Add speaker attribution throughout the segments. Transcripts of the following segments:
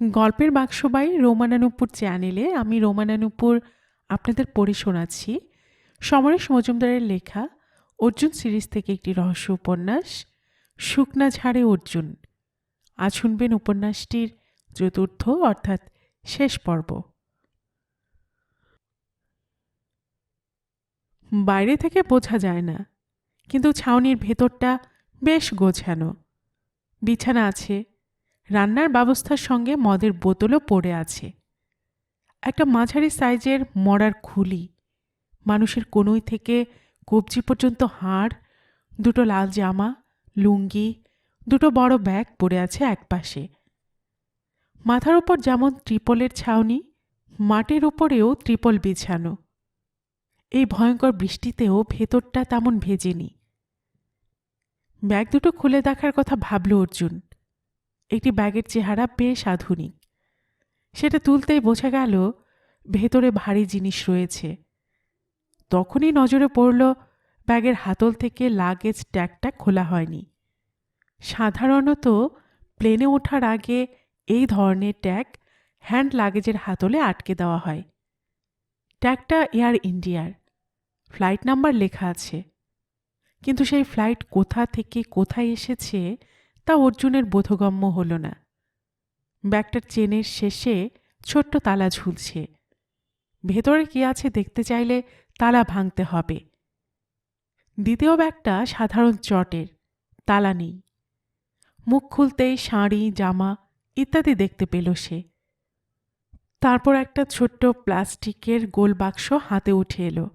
Speaker 1: গল্পের বাক্সবাই রোমানানুপুর চ্যানেলে আমি রোমানানুপুর আপনাদের পড়ে শোনাচ্ছি সমরেশ মজুমদারের লেখা অর্জুন সিরিজ থেকে একটি রহস্য উপন্যাস শুকনা ঝাড়ে অর্জুন। আজ শুনবেন উপন্যাসটির চতুর্থ অর্থাৎ শেষ পর্ব। বাইরে থেকে বোঝা যায় না, কিন্তু ছাউনির ভেতরটা বেশ গোছানো। বিছানা আছে, রান্নার ব্যবস্থার সঙ্গে মদের বোতলও পড়ে আছে। একটা মাঝারি সাইজের মরার খুলি, মানুষের কনুই থেকে কবজি পর্যন্ত হাড়, দুটো লাল জামা, লুঙ্গি, দুটো বড় ব্যাগ পড়ে আছে একপাশে। মাথার উপর যেমন ত্রিপলের ছাউনি, মাটির উপরেও ত্রিপল বিছানো। এই ভয়ঙ্কর বৃষ্টিতেও ভেতরটা তেমন ভেজেনি। ব্যাগ দুটো খুলে দেখার কথা ভাবল অর্জুন। একটি ব্যাগের চেহারা বেশ আধুনিক। সেটা তুলতেই বোঝা গেল ভেতরে ভারী জিনিস রয়েছে। তখনই নজরে পড়ল ব্যাগের হাতল থেকে লাগেজ ট্যাগটা খোলা হয়নি। সাধারণত প্লেনে ওঠার আগে এই ধরনের ট্যাগ হ্যান্ড লাগেজের হাতলে আটকে দেওয়া হয়। ট্যাগটা এয়ার ইন্ডিয়ার, ফ্লাইট নাম্বার লেখা আছে, কিন্তু সেই ফ্লাইট কোথা থেকে কোথায় এসেছে তা অর্জুনের বোধগম্য হল না। ব্যাগটার চেনের শেষে ছোট্ট তালা ঝুলছে। ভেতরে কি আছে দেখতে চাইলে তালা ভাঙতে হবে। দ্বিতীয় ব্যাগটা সাধারণ চটের, তালা নেই। মুখ খুলতেই শাড়ি, জামা ইত্যাদি দেখতে পেল সে। তারপর একটা ছোট্ট প্লাস্টিকের গোল বাক্স হাতে উঠে এলো।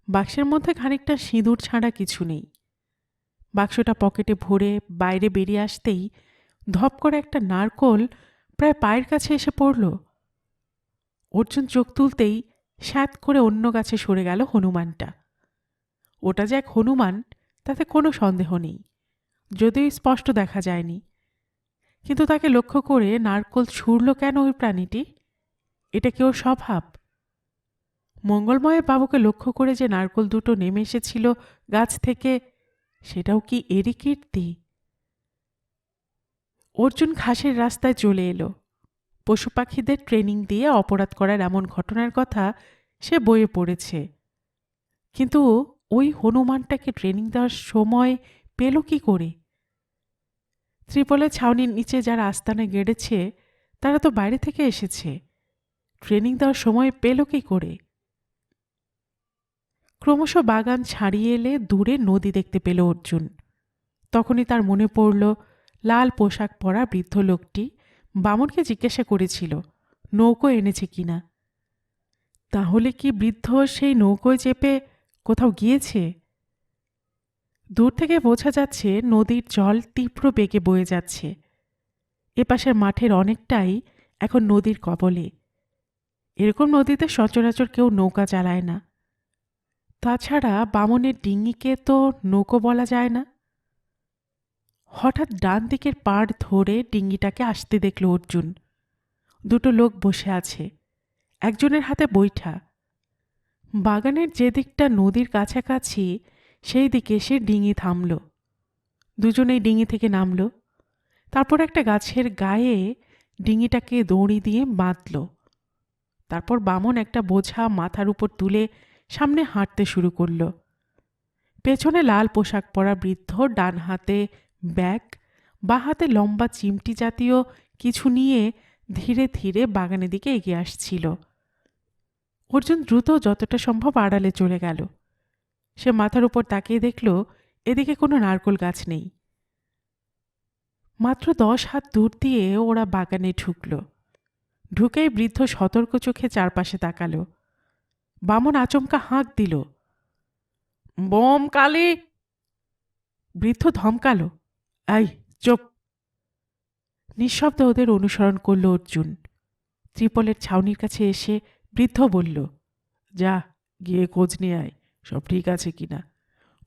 Speaker 1: বাক্সের মধ্যে খানিকটা সিঁদুর ছাড়া কিছু নেই। বাক্সটা পকেটে ভরে বাইরে বেরিয়ে আসতেই ধপ করে একটা নারকোল প্রায় পায়ের কাছে এসে পড়ল। অর্জুন চোখ তুলতেই স্যাঁত করে অন্য গাছে সরে গেল হনুমানটা। ওটা যে এক হনুমান তাতে কোনো সন্দেহ নেই, যদিও স্পষ্ট দেখা যায়নি। কিন্তু তাকে লক্ষ্য করে নারকোল ছুঁড়ল কেন ওই প্রাণীটি? এটা কি ওর স্বভাব? মঙ্গলময় বাবুকে লক্ষ্য করে যে নারকোল দুটো নেমে এসেছিল গাছ থেকে, সেটাও কি এরই কীর্তি? অর্জুন ঘাসের রাস্তায় চলে এলো। পশু পাখিদের ট্রেনিং দিয়ে অপরাধ করার এমন ঘটনার কথা সে বইয়ে পড়েছে, কিন্তু ওই হনুমানটাকে ট্রেনিং দেওয়ার সময় পেল কি করে? ত্রিপলের ছাউনির নিচে যারা আস্তানা গেড়েছে তারা তো বাইরে থেকে এসেছে, ট্রেনিং দেওয়ার সময় পেল কি করে? ক্রমশ বাগান ছাড়িয়ে এলে দূরে নদী দেখতে পেল অর্জুন। তখনই তার মনে পড়ল লাল পোশাক পরা বৃদ্ধ লোকটি বামনকে জিজ্ঞাসা করেছিল নৌকো এনেছে কিনা। তাহলে কি বৃদ্ধ সেই নৌকোয় চেপে কোথাও গিয়েছে? দূর থেকে বোঝা যাচ্ছে নদীর জল তীব্র বেগে বয়ে যাচ্ছে। এপাশের মাঠের অনেকটাই এখন নদীর কবলে। এরকম নদীতে সচরাচর কেউ নৌকা চালায় না। তাছাড়া বামনের ডিঙিকে তো নৌকো বলা যায় না। হঠাৎ ডান দিকের পাড় ধরে ডিঙিটাকে আসতে দেখল অর্জুন। দুটো লোক বসে আছে, একজনের হাতে বৈঠা। বাগানের যে দিকটা নদীর কাছাকাছি সেই দিকে সে ডিঙি থামল। দুজনেই ডিঙি থেকে নামল। তারপর একটা গাছের গায়ে ডিঙিটাকে দড়ি দিয়ে বাঁধল। তারপর বামন একটা বোঝা মাথার উপর তুলে সামনে হাঁটতে শুরু করল। পেছনে লাল পোশাক পরা বৃদ্ধ ডান হাতে ব্যাগ, বা হাতে লম্বা চিমটি জাতীয় কিছু নিয়ে ধীরে ধীরে বাগানের দিকে এগিয়ে আসছিল। অর্জুন দ্রুত যতটা সম্ভব আড়ালে চলে গেল। সে মাথার উপর তাকিয়ে দেখল এদিকে কোনো নারকোল গাছ নেই। মাত্র 10 হাত দূর দিয়ে ওরা বাগানে ঢুকল। ঢুকেই বৃদ্ধ সতর্ক চোখে চারপাশে তাকাল। বামন আচমকা হাঁক দিল, বোম কালী! বৃদ্ধ ধমকালো, এই চুপ! নিঃশব্দে ওদের অনুসরণ করল অর্জুন। ত্রিপলের ছাউনির কাছে এসে বৃদ্ধ বলল, যা গিয়ে খোঁজ নিয়ে আয় সব ঠিক আছে কিনা।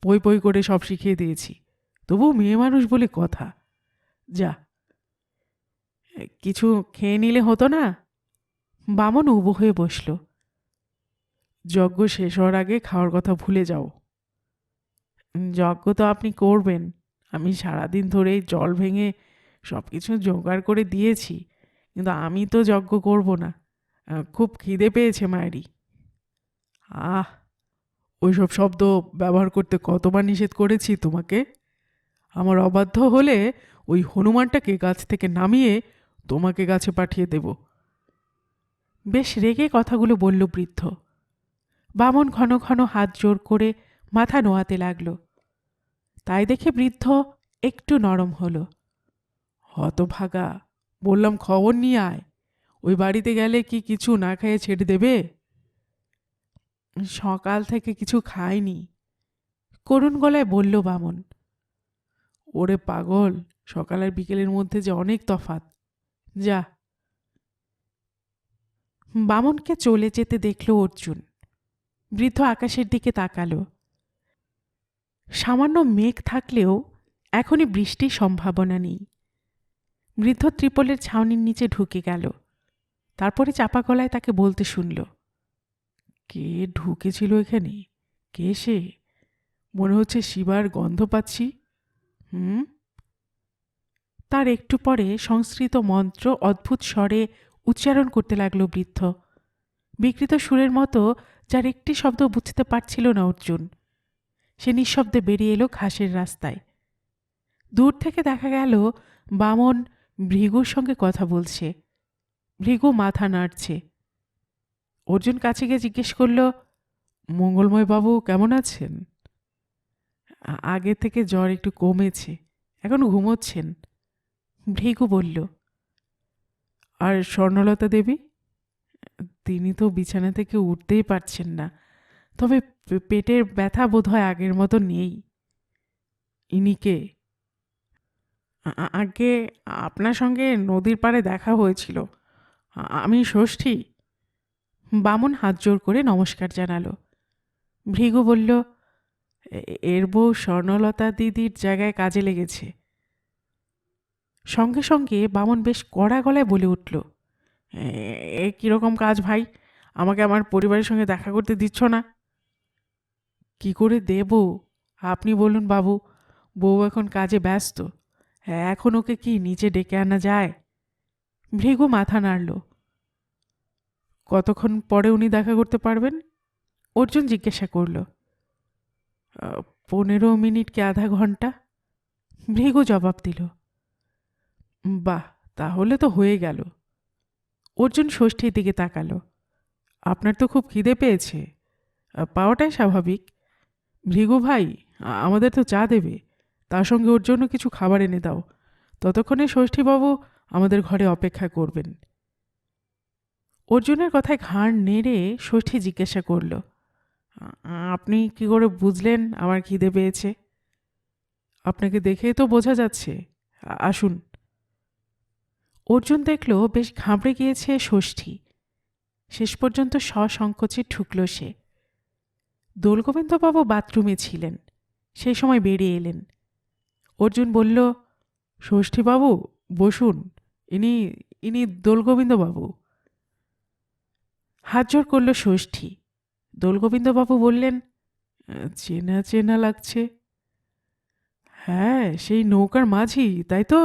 Speaker 1: পই পই করে সব শিখিয়ে দিয়েছি, তবু মেয়ে মানুষ বলে কথা। যা, কিছু খেয়ে নিলে হতো না? বামন উবু হয়ে বসল। যজ্ঞ শেষ হওয়ার আগে খাওয়ার কথা ভুলে যাও। যজ্ঞ তো আপনি করবেন, আমি সারাদিন ধরে জল ভেঙে সব কিছু জোগাড় করে দিয়েছি, কিন্তু আমি তো যজ্ঞ করব না, খুব খিদে পেয়েছে মায়েরই। আহ, ওইসব শব্দ ব্যবহার করতে কতবার নিষেধ করেছি তোমাকে। আমার অবাধ্য হলে ওই হনুমানটাকে গাছ থেকে নামিয়ে তোমাকে গাছে পাঠিয়ে দেব। বেশ রেগে কথাগুলো বলল বৃদ্ধ। বামন ঘন ঘন হাত জোর করে মাথা নোয়াতে লাগল। তাই দেখে বৃদ্ধ একটু নরম হলো। হতভাগা, বললাম খবর নিয়ে আয়। ওই বাড়িতে গেলে কি কিছু না খেয়ে ছেড়ে দেবে? সকাল থেকে কিছু খায়নি, করুণ গলায় বলল বামন। ওরে পাগল, সকাল আর বিকেলের মধ্যে যে অনেক তফাৎ। যা। বামনকে চলে যেতে দেখল অর্জুন। বৃদ্ধ আকাশের দিকে তাকালো। সামান্য মেঘ থাকলেও এখনই বৃষ্টির সম্ভাবনা নেই। বৃদ্ধ ত্রিপলের ছাউনির নিচে ঢুকে গেল। তারপরে চাপা গলায় তাকে বলতে শুনল, কে ঢুকেছিল এখানে? কে সে? মনে হচ্ছে শিবার গন্ধ পাচ্ছি। হুম। তার একটু পরে সংস্কৃত মন্ত্র অদ্ভুত স্বরে উচ্চারণ করতে লাগল বৃদ্ধ, বিকৃত সুরের মতো, যার একটি শব্দ বুঝতে পারছিল না অর্জুন। সে নিঃশব্দে বেরিয়ে এলো ঘাসের রাস্তায়। দূর থেকে দেখা গেল বামন ভৃগুর সঙ্গে কথা বলছে। ভৃগু মাথা নাড়ছে। অর্জুন কাছে গিয়ে জিজ্ঞেস করল, মঙ্গলময় বাবু কেমন আছেন? আগে থেকে জ্বর একটু কমেছে, এখন ঘুমোচ্ছেন। ভৃগু বলল। আর স্বর্ণলতা দেবী? তিনি তো বিছানা থেকে উঠতেই পারছেন না, তবে পেটের ব্যথা বোধহয় আগের মতো নেই। ইনি কে? আগে আপনার সঙ্গে নদীর পাড়ে দেখা হয়েছিল। আমি ষষ্ঠী। বামন হাত জোর করে নমস্কার জানালো। ভৃগু বলল, এর বউ স্বর্ণলতা দিদির জায়গায় কাজে লেগেছে। সঙ্গে সঙ্গে বামন বেশ কড়া গলায় বলে উঠল, এ কীরকম কাজ ভাই? আমাকে আমার পরিবারের সঙ্গে দেখা করতে দিচ্ছ না? কি করে দেব? আপনি বলুন বাবু, বউ এখন কাজে ব্যস্ত। এখন ওকে কি নিচে ডেকে আনা যায়? ভৃগু মাথা নাড়ল। কতক্ষণ পরে উনি দেখা করতে পারবেন? অর্জুন জিজ্ঞাসা করল। 15 মিনিট কি আধা ঘন্টা? ভৃগু জবাব দিল। বাহ, তাহলে তো হয়ে গেল। অর্জুন ষষ্ঠীর দিকে তাকালো। আপনার তো খুব খিদে পেয়েছে, পাওয়াটাই স্বাভাবিক। ভৃগু ভাই, আমাদের তো চা দেবে, তার সঙ্গে ওর জন্য কিছু খাবার এনে দাও। ততক্ষণে ষষ্ঠীবাবু আমাদের ঘরে অপেক্ষা করবেন। অর্জুনের কথায় ঘাড় নেড়ে ষষ্ঠী জিজ্ঞাসা করল, আপনি কি করে বুঝলেন আমার খিদে পেয়েছে? আপনাকে দেখেই তো বোঝা যাচ্ছে। আসুন। অর্জুন দেখল বেশ ঘাবড়ে গিয়েছে ষষ্ঠী। শেষ পর্যন্ত সসংকোচে ঢুকল সে। দোলগোবিন্দবাবু বাথরুমে ছিলেন, সেই সময় বেরিয়ে এলেন। অর্জুন বলল, ষষ্ঠীবাবু বসুন, ইনি ইনি দোলগোবিন্দবাবু। হাত জোর করল ষষ্ঠী। দোলগোবিন্দবাবু বললেন, চেনা চেনা লাগছে। হ্যাঁ, সেই নৌকার মাঝি, তাই তো?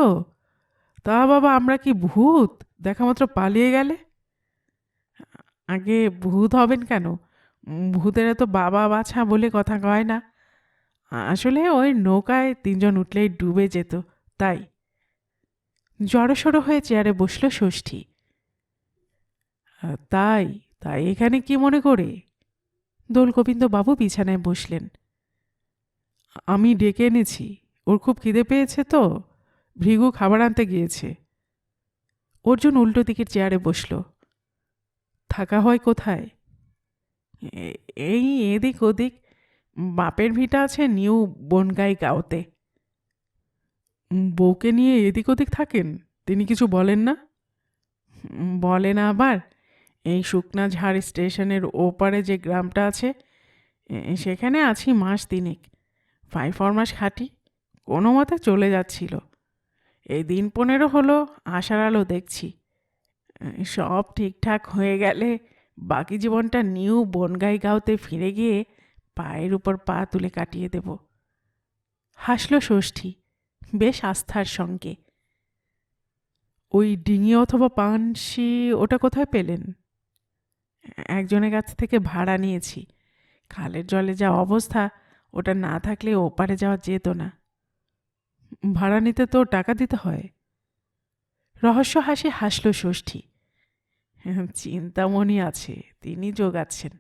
Speaker 1: তা বাবা, আমরা কি ভূত দেখামাত্র পালিয়ে গেলে? আগে ভূত হবেন কেন? ভূতেরা তো বাবা বাছা বলে কথা কয় না। আসলে ওই নৌকায় 3 জন উঠলেই ডুবে যেত, তাই। জড়সড় হয়ে চেয়ারে বসল ষষ্ঠী। তাই তাই এখানে কি মনে করে? দোলগোবিন্দবাবু বিছানায় বসলেন। আমি ডেকে এনেছি, ওর খুব খিদে পেয়েছে তো, ভৃগু খাবার আনতে গিয়েছে। অর্জুন উল্টো দিকের চেয়ারে বসল। থাকা হয় কোথায়? এই এদিক ওদিক। বাপের ভিটা আছে নিউ বনগাই গাঁওতে। বউকে নিয়ে এদিক ওদিক থাকেন? তিনি কিছু বলেন না? বলে না আবার। এই শুকনা ঝাড় স্টেশনের ওপারে যে গ্রামটা আছে, সেখানে আছি মাস 3 5 মাস খাটি, কোনো মতে চলে যাচ্ছিল। এই দিন 15 হলো আশার আলো দেখছি। সব ঠিকঠাক হয়ে গেলে বাকি জীবনটা নিউ বনগাই গাঁওতে ফিরে গিয়ে পায়ের উপর পা তুলে কাটিয়ে দেব। হাসল ষষ্ঠী, বেশ আস্থার সঙ্গে। ওই ডিঙি অথবা পানসি ওটা কোথায় পেলেন? একজনের কাছ থেকে ভাড়া নিয়েছি। খালের জলে যা অবস্থা, ওটা না থাকলে ওপারে যাওয়া যেত না। ভাড়া নিতে তো টাকা দিতে হয়। রহস্য হাসি হাসল ষষ্ঠী। চিন্তামণি আছে, তিনি জোগাচ্ছেন।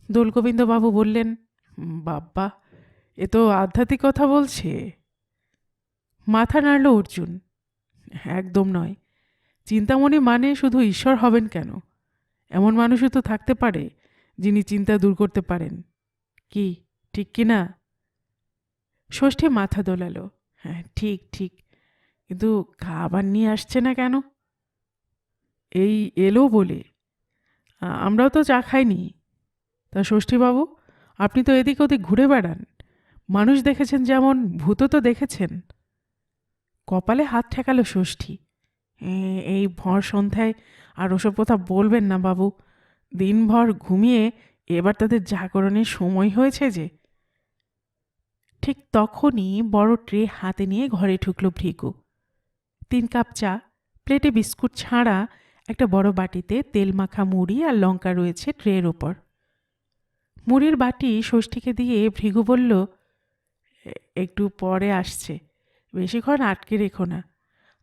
Speaker 1: দোলগোবিন্দবাবু বললেন, বাব্বা, এ তো আধ্যাত্মিক কথা বলছে। মাথা নাড়ল অর্জুন। একদম নয়। চিন্তামণি মানে শুধু ঈশ্বর হবেন কেন? এমন মানুষও তো থাকতে পারে যিনি চিন্তা দূর করতে পারেন। কি ঠিক কি না? ষষ্ঠী মাথা দোলালো। হ্যাঁ, ঠিক ঠিক, কিন্তু খাবার নিয়ে আসছে না কেন? এই এলো বলে। আমরাও তো চা খাইনি। তা ষষ্ঠীবাবু, আপনি তো এদিক ওদিক ঘুরে বেড়ান। মানুষ দেখেছেন যেমন, ভূতও তো দেখেছেন। কপালে হাত ঠেকালো ষষ্ঠী। এই ভর সন্ধ্যায় আর ওসব কথা বলবেন না বাবু। দিনভর ঘুমিয়ে এবার তাদের জাগরণের সময় হয়েছে যে। ঠিক তখনই বড় ট্রে হাতে নিয়ে ঘরে ঢুকলো ভৃগু। 3 কাপ চা, প্লেটে বিস্কুট ছাড়া একটা বড় বাটিতে তেল মাখা মুড়ি আর লঙ্কা রয়েছে ট্রের ওপর। মুড়ির বাটি ষষ্ঠীকে দিয়ে ভৃগু বলল, একটু পরে আসছে, বেশিক্ষণ আটকে রেখো না,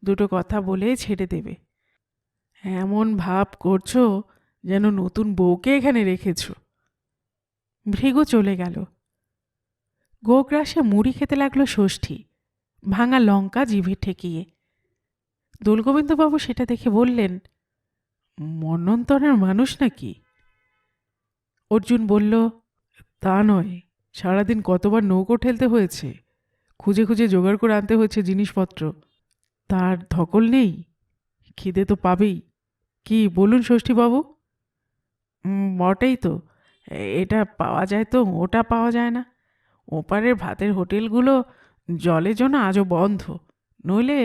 Speaker 1: দুটো কথা বলে ছেড়ে দেবে। এমন ভাব করছো যেন নতুন বউকে এখানে রেখেছ। ভৃগু চলে গেল। গোগ্রাসে মুড়ি খেতে লাগলো ষষ্ঠী, ভাঙা লঙ্কা জিভে ঠেকিয়ে। দোলগোবিন্দবাবু সেটা দেখে বললেন, মন্বন্তরের মানুষ নাকি? অর্জুন বলল, তা নয়, সারাদিন কতবার নৌকো ঠেলতে হয়েছে, খুঁজে খুঁজে জোগাড় করে আনতে হয়েছে জিনিসপত্র, তার ধকল নেই। খিদে তো পাবেই। কি বলুন ষষ্ঠীবাবু? বটেই তো, এটা পাওয়া যায় তো ওটা পাওয়া যায় না। ওপারের ভাতের হোটেলগুলো জলের জন্য আজও বন্ধ, নইলে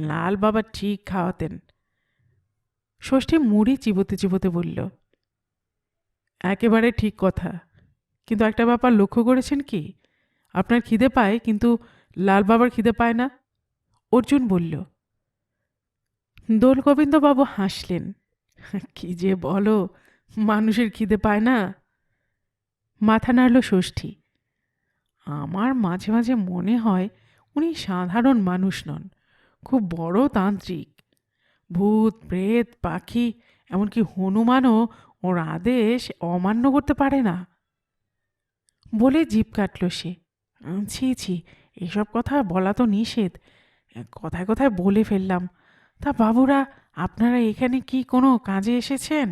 Speaker 1: লাল বাবা ঠিক খাওয়াতেন। ষষ্ঠী মুড়ি চিবোতে চিবোতে বলল, একেবারে ঠিক কথা, কিন্তু একটা ব্যাপার লক্ষ্য করেছেন কি? আপনার খিদে পায়, কিন্তু লাল বাবার খিদে পায় না। অর্জুন বলল। দোলগোবিন্দবাবু হাসলেন। কি যে বলো, মানুষের খিদে পায় না? মাথা নাড়ল ষষ্ঠী। আমার মাঝে মাঝে মনে হয় উনি সাধারণ মানুষ নন, খুব বড় তান্ত্রিক। ভূত প্রেত পাখি, এমনকি হনুমানও ওর আদেশ অমান্য করতে পারে না। বলে জিভ কাটল সে। ছি ছি, এসব কথা বলা তো নিষেধ, কথায় কথায় বলে ফেললাম। তা বাবুরা, আপনারা এখানে কি কোনো কাজে এসেছেন?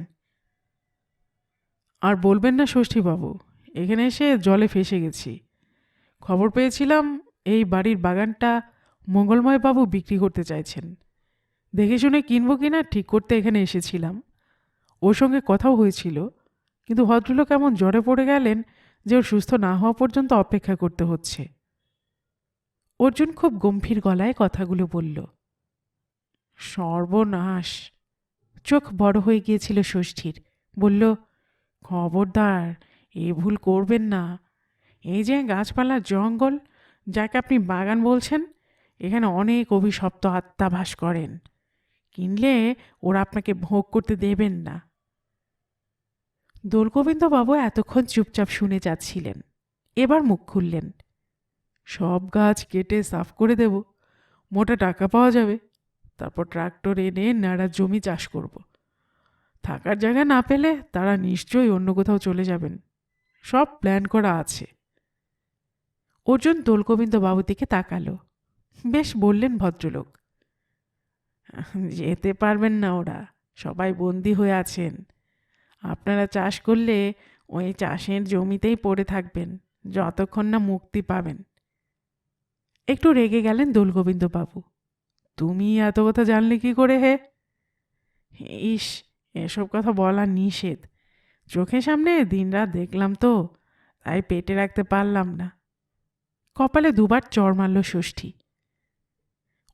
Speaker 1: আর বলবেন না ষষ্ঠীবাবু, এখানে এসে জলে ফেসে গেছি। খবর পেয়েছিলাম এই বাড়ির বাগানটা মঙ্গলময় বাবু বিক্রি করতে চাইছেন। দেখে শুনে কিনবো কিনা ঠিক করতে এখানে এসেছিলাম। ওর সঙ্গে কথাও হয়েছিল, কিন্তু ভদ্রলোক এমন জ্বরে পড়ে গেলেন যে ওর সুস্থ না হওয়া পর্যন্ত অপেক্ষা করতে হচ্ছে। অর্জুন খুব গম্ভীর গলায় কথাগুলো বলল। সর্বনাশ! চোখ বড় হয়ে গিয়েছিল ষষ্ঠীর। বলল, খবরদার, এ ভুল করবেন না। এই যে গাছপালার জঙ্গল, যাকে আপনি বাগান বলছেন, এখানে অনেক অভিশপ্ত আত্মা বাস করেন। কিনলে ওরা আপনাকে ভোগ করতে দেবেন না। দোলগোবিন্দবাবু এতক্ষণ চুপচাপ শুনে যাচ্ছিলেন, এবার মুখ খুললেন। সব গাছ কেটে সাফ করে দেব, মোটা টাকা পাওয়া যাবে, তারপর ট্রাক্টর এনে নাড়া জমি চাষ করব। থাকার জায়গা না পেলে তারা নিশ্চয়ই অন্য কোথাও চলে যাবেন। সব প্ল্যান করা আছে। অর্জুন দোলগোবিন্দবাবুর দিকে তাকালো। বেশ বললেন ভদ্রলোক। যেতে পারবেন না ওরা, সবাই বন্দী হয়ে আছেন। আপনারা চাষ করলে ওই চাষের জমিতেই পড়ে থাকবেন যতক্ষণ না মুক্তি পাবেন। একটু রেগে গেলেন দোলগোবিন্দবাবু। তুমি এত কথা জানলে কি করে হে? ইস, এসব কথা বলা নিষেধ। চোখের সামনে দিনরাত দেখলাম তো, তাই পেটে রাখতে পারলাম না। কপালে দুবার চড় মারল ষষ্ঠী।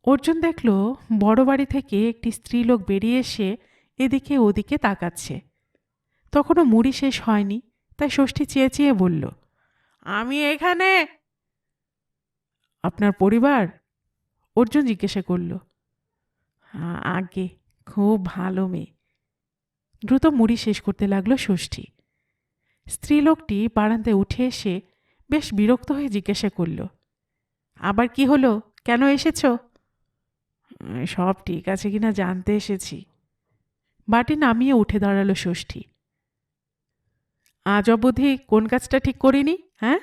Speaker 1: অর্জুন দেখল বড় বাড়ি থেকে একটি স্ত্রীলোক বেরিয়ে এসে এদিকে ওদিকে তাকাচ্ছে। তখনও মুড়ি শেষ হয়নি, তাই ষষ্ঠী চেয়ে চেয়ে বলল, আমি এখানে। আপনার পরিবার? অর্জুন জিজ্ঞাসা করল। আগে খুব ভালো মেয়ে। দ্রুত মুড়ি শেষ করতে লাগলো ষষ্ঠী। স্ত্রীলোকটি বারান্দায় উঠে এসে বেশ বিরক্ত হয়ে জিজ্ঞাসা করল, আবার কি হলো? কেন এসেছ? সব ঠিক আছে কিনা জানতে এসেছি। বাটি নামিয়ে উঠে দাঁড়ালো ষষ্ঠী। আজ অবধি কোন কাজটা ঠিক করিনি? হ্যাঁ,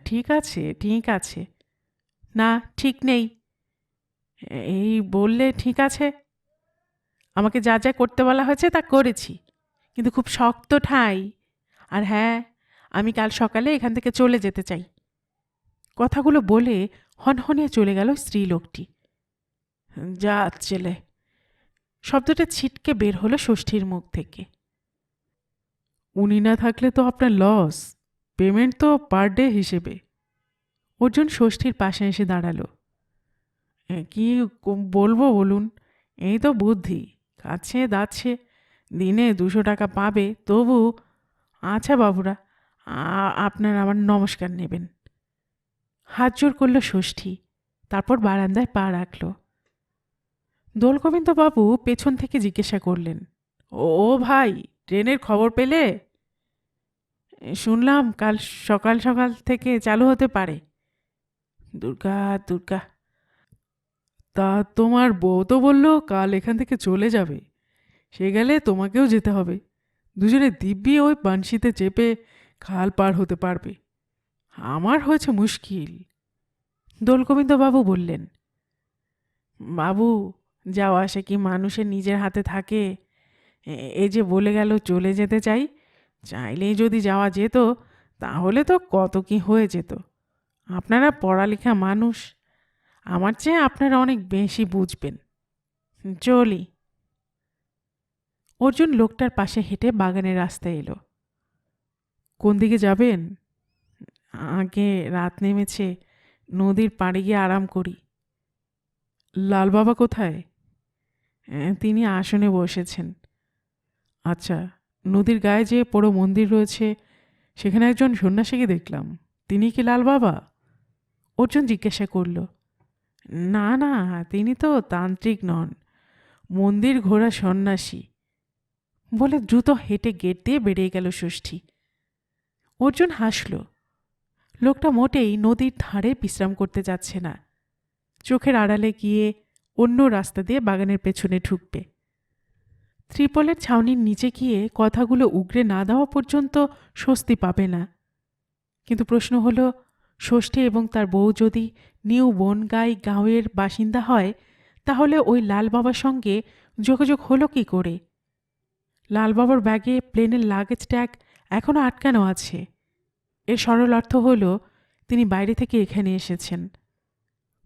Speaker 1: ঠিক আছে ঠিক আছে। না, ঠিক নেই। এই বললে ঠিক আছে? আমাকে যা যা করতে বলা হয়েছে তা করেছি, কিন্তু খুব শক্ত ঠাঁই। আর হ্যাঁ, আমি কাল সকালে এখান থেকে চলে যেতে চাই। কথাগুলো বলে হনহনিয়ে চলে গেল স্ত্রীলোকটি। যা ছেলে, শব্দটা ছিটকে বের হলো ষষ্ঠীর মুখ থেকে। উনি না থাকলে তো আপনার লস। পেমেন্ট তো পার ডে হিসেবে। অর্জুন ষষ্ঠীর পাশে এসে দাঁড়ালো। কি বলবো বলুন? এই তো বুদ্ধি কাছে দাচ্ছে। দিনে 200 টাকা পাবে তবু। আচ্ছা বাবুরা, আপনার আমার নমস্কার নেবেন। হাত জোর করল ষষ্ঠী, তারপর বারান্দায় পা রাখল। দোলগোবিন্দবাবু পেছন থেকে জিজ্ঞাসা করলেন, ও ভাই, ট্রেনের খবর পেলে? শুনলাম কাল সকাল সকাল থেকে চালু হতে পারে। দুর্গা দুর্গা। তা তোমার বউ তো বলল কাল এখান থেকে চলে যাবে। সে গেলে তোমাকেও যেতে হবে। দুজনে দিব্যি ওই বানশিতে চেপে খাল পার হতে পারবে। আমার হয়েছে মুশকিল। দোলগোবিন্দবাবু বললেন, বাবু, যাওয়া আসে কি মানুষের নিজের হাতে থাকে? এই যে বলে গেল চলে যেতে চাই, চাইলেই যদি যাওয়া যেত তাহলে তো কত কি হয়ে যেত। আপনারা পড়ালেখা মানুষ, আমার চেয়ে আপনারা অনেক বেশি বুঝবেন। চলি। অর্জুন লোকটার পাশে হেঁটে বাগানের রাস্তায় এলো। কোন দিকে যাবেন? আগে রাত নেমেছে, নদীর পাড়ে গিয়ে আরাম করি। লাল বাবা কোথায়? তিনি আসনে বসেছেন। আচ্ছা, নদীর গায়ে যে বড় মন্দির রয়েছে, সেখানে একজন সন্ন্যাসীকে দেখলাম। তিনি কি লাল বাবা? অর্জুন জিজ্ঞাসা করল। না না, তিনি তো তান্ত্রিক নন, মন্দির ঘোরা সন্ন্যাসী। বলে দ্রুত হেঁটে গেট দিয়ে বেরিয়ে গেল ষষ্ঠী। অর্জুন হাসল। লোকটা মোটেই নদীর ধারে বিশ্রাম করতে যাচ্ছে না। চোখের আড়ালে গিয়ে অন্য রাস্তা দিয়ে বাগানের পেছনে ঢুকবে। ত্রিপলের ছাউনির নিচে গিয়ে কথাগুলো উগরে না দেওয়া পর্যন্ত স্বস্তি পাবে না। কিন্তু প্রশ্ন হলো, ষষ্ঠী এবং তার বউ যদি নিউ বনগাই গাঁওয়ের বাসিন্দা হয়, তাহলে ওই লাল বাবার সঙ্গে যোগাযোগ হলো কি করে? লাল বাবার ব্যাগে প্লেনের লাগেজ ট্যাগ এখনও আটকানো আছে। এর সরল অর্থ হল তিনি বাইরে থেকে এখানে এসেছেন।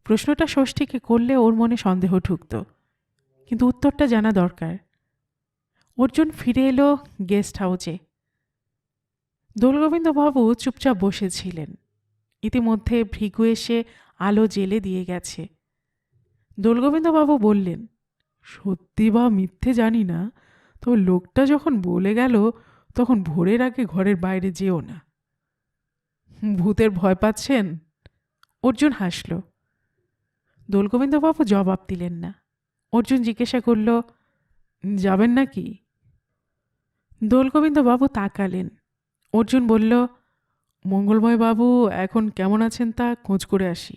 Speaker 1: প্রশ্নটা ষষ্ঠীকে করলে ওর মনে সন্দেহ ঢুকত, কিন্তু উত্তরটা জানা দরকার। অর্জুন ফিরে এলো গেস্ট হাউসে। দোলগোবিন্দবাবু চুপচাপ বসেছিলেন। ইতিমধ্যে ভৃগু এসে আলো জেলে দিয়ে গেছে। দোলগোবিন্দবাবু বললেন, সত্যি বা মিথ্যে জানি না, তবে লোকটা যখন বলে গেল তখন ভোরের আগে ঘরের বাইরে যেও না। ভূতের ভয় পাচ্ছেন? অর্জুন হাসল। দোলগোবিন্দবাবু জবাব দিলেন না। অর্জুন জিজ্ঞাসা করল, যাবেন নাকি? দোলগোবিন্দবাবু তাকালেন। অর্জুন বলল, মঙ্গলময় বাবু এখন কেমন আছেন তা খোঁজ করে আসি।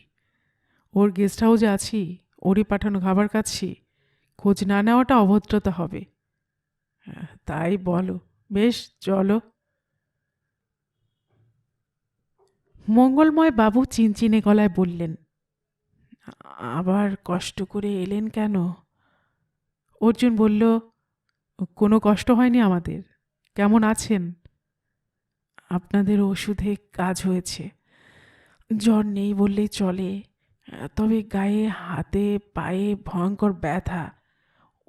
Speaker 1: ওর গেস্ট হাউসে আছি, ওরই পাঠানো খাবার খাচ্ছি। খোঁজ না নেওয়াটা অভদ্রতা হবে। তাই বলো, বেশ চলো। মঙ্গলময় বাবু চিনচিনে গলায় বললেন, আবার কষ্ট করে এলেন কেন? অর্জুন বলল, কোনো কষ্ট হয়নি আমাদের। কেমন আছেন? আপনাদের ওষুধে কাজ হয়েছে। জ্বর নেই বললেই চলে, তবে গায়ে হাতে পায়ে ভয়ঙ্কর ব্যথা,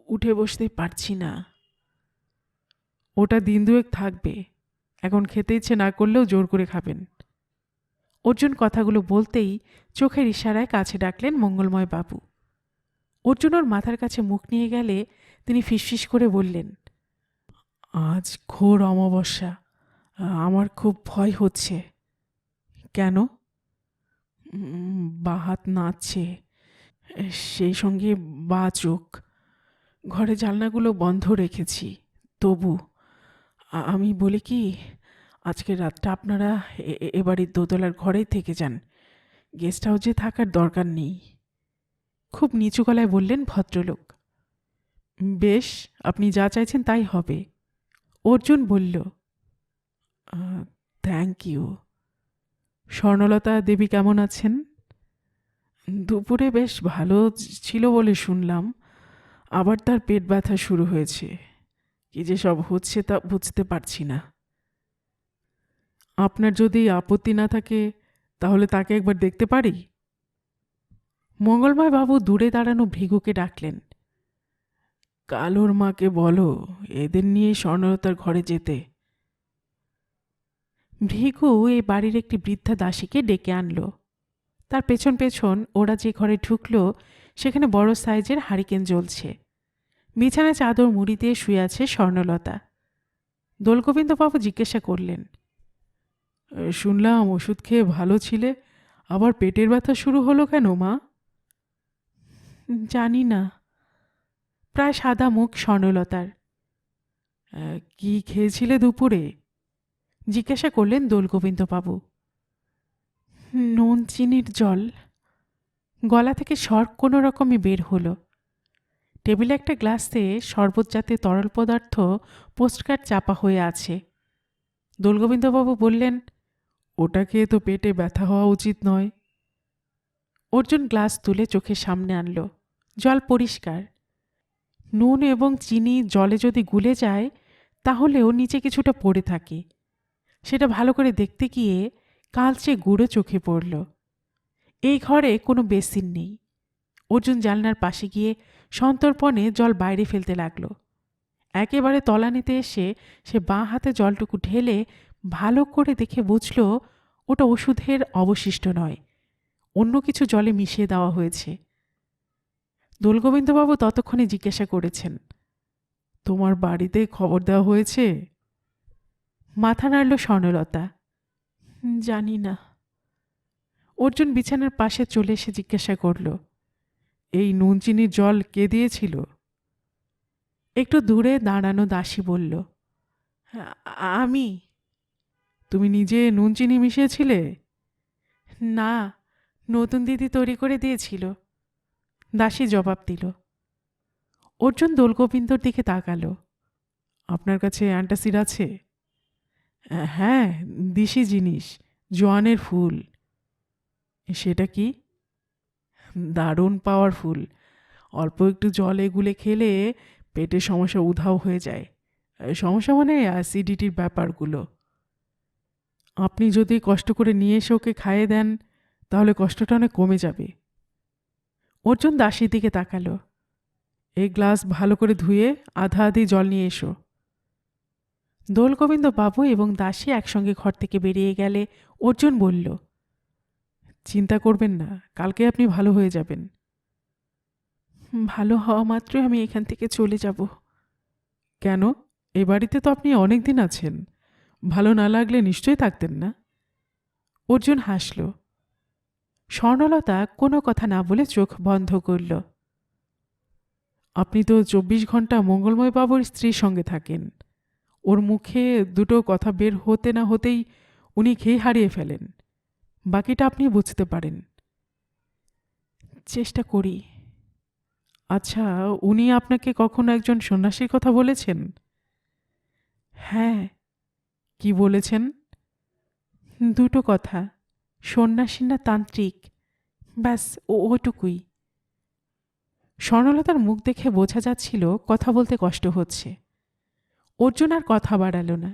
Speaker 1: উঠে বসতে পারছি না। ওটা দিন দুয়েক থাকবে, এখন খেতে ইচ্ছে না করলেও জোর করে খাবেন। অর্জুন কথাগুলো বলতেই চোখের ইশারায় কাছে ডাকলেন মঙ্গলময় বাবু। অর্জুন ওর মাথার কাছে মুখ নিয়ে গেলে তিনি ফিসফিস করে বললেন, আজ ঘোর অমাবস্যা, আমার খুব ভয় হচ্ছে। কেন? বাহাত নাচছে, সেই সঙ্গে বা চোখ। ঘরে জানলাগুলো বন্ধ রেখেছি, তবু আমি বলি কি, আজকের রাতটা আপনারা এ বাড়ির দোতলার ঘরেই থেকে যান, গেস্ট হাউসে থাকার দরকার নেই। খুব নিচু গলায় বললেন ভদ্রলোক। বেশ, আপনি যা চাইছেন তাই হবে, অর্জুন বলল। Thank you. স্বর্ণলতা দেবী কেমন আছেন? দুপুরে বেশ ভালো ছিল বলে শুনলাম, আবার তার পেট ব্যথা শুরু হয়েছে। কি যে সব হচ্ছে তা বুঝতে পারছি না। আপনার যদি আপত্তি না থাকে তাহলে তাকে একবার দেখতে পারি? মঙ্গলময় বাবু দূরে দাঁড়ানো ভৃগুকে ডাকলেন। কাল ওর মাকে বলো এদের নিয়ে স্বর্ণলতার ঘরে যেতে। ভৃগু এই বাড়ির একটি বৃদ্ধা দাসীকে ডেকে আনলো। তার পেছন পেছন ওরা যে ঘরে ঢুকলো সেখানে বড় সাইজের হারিকেন জ্বলছে। বিছানায় চাদর মুড়ি দিয়ে শুয়ে আছে স্বর্ণলতা। দোলগোবিন্দবাবু জিজ্ঞাসা করলেন, শুনলাম ওষুধ খেয়ে ভালো ছিলে, আবার পেটের ব্যথা শুরু হলো কেন মা? জানি না। প্রায় সাদা মুখ স্বর্ণলতার। কি খেয়েছিলে দুপুরে? জিজ্ঞাসা করলেন দোলগোবিন্দবাবু। নুন চিনির জল। গলা থেকে স্বর কোনো রকমে বের হলো। টেবিলে একটা গ্লাসে শরবত জাতীয় তরল পদার্থ পোস্টকার্ড চাপা হয়ে আছে। দোলগোবিন্দবাবু বললেন, ওটা খেয়ে তো পেটে ব্যথা হওয়া উচিত নয়। অর্জুন গ্লাস তুলে চোখের সামনে আনলো। জল পরিষ্কার। নুন এবং চিনি জলে যদি গুলে যায় তাহলেও নিচে কিছুটা পড়ে থাকে। সেটা ভালো করে দেখতে গিয়ে কালচে গুঁড়ো চোখে পড়ল। এই ঘরে কোনো বেসিন নেই। অর্জুন জানলার পাশে গিয়ে সন্তর্পণে জল বাইরে ফেলতে লাগল। একেবারে তলানিতে এসে সে বাঁ হাতে জলটুকু ঢেলে ভালো করে দেখে বুঝল ওটা ওষুধের অবশিষ্ট নয়, অন্য কিছু জলে মিশিয়ে দেওয়া হয়েছে। দোলগোবিন্দবাবু ততক্ষণে জিজ্ঞাসা করেছেন, তোমার বাড়িতে খবর দেওয়া হয়েছে? মাথা নাড়ল স্বর্ণলতা। জানি না। অর্জুন বিছানার পাশে চলে এসে জিজ্ঞাসা করল, এই নুন চিনির জল কে দিয়েছিল? একটু দূরে দাঁড়ানো দাসী বলল, আমি। তুমি নিজে নুন চিনি মিশিয়েছিলে? না, নতুন দিদি তৈরি করে দিয়েছিল, দাসী জবাব দিল। অর্জুন দোলগোবিন্দর দিকে তাকালো। আপনার কাছে অ্যান্টাসিড আছে? হ্যাঁ, দিশি জিনিস, জোয়ানের ফুল। সেটা কি? দারুণ পাওয়ারফুল। অল্প একটু জল এগুলে খেলে পেটের সমস্যা উধাও হয়ে যায়। সমস্যা মানে অ্যাসিডিটির ব্যাপারগুলো। আপনি যদি কষ্ট করে নিয়ে এসে ওকে খাইয়ে দেন তাহলে কষ্টটা অনেক কমে যাবে। অর্জুন দাসীর দিকে তাকালো। এই গ্লাস ভালো করে ধুয়ে আধা আধি জল নিয়ে এসো। দোলগোবিন্দ বাবু এবং দাসী একসঙ্গে ঘর থেকে বেরিয়ে গেলে অর্জুন বলল, চিন্তা করবেন না, কালকে আপনি ভালো হয়ে যাবেন। ভালো হওয়া মাত্রই আমি এখান থেকে চলে যাব। কেন? এ বাড়িতে তো আপনি অনেক দিন আছেন, ভালো না লাগলে নিশ্চয়ই থাকতেন না। অর্জুন হাসল। স্বর্ণলতা কোনো কথা না বলে চোখ বন্ধ করল। আপনি তো 24 ঘন্টা মঙ্গলময় বাবুর স্ত্রীর সঙ্গে থাকেন। ওর মুখে দুটো কথা বের হতে না হতেই উনি খেয়ে হারিয়ে ফেলেন। বাকিটা আপনি বুঝতে পারেন। চেষ্টা করি। আচ্ছা, উনি আপনাকে কখনো একজন সন্ন্যাসীর কথা বলেছেন? হ্যাঁ। কি বলেছেন? দুটো কথা, সন্ন্যাসী না তান্ত্রিক, ব্যাস ওটুকুই। স্বর্ণলতার মুখ দেখে বোঝা যাচ্ছিল কথা বলতে কষ্ট হচ্ছে। অর্জুন আর কথা বাড়াল না।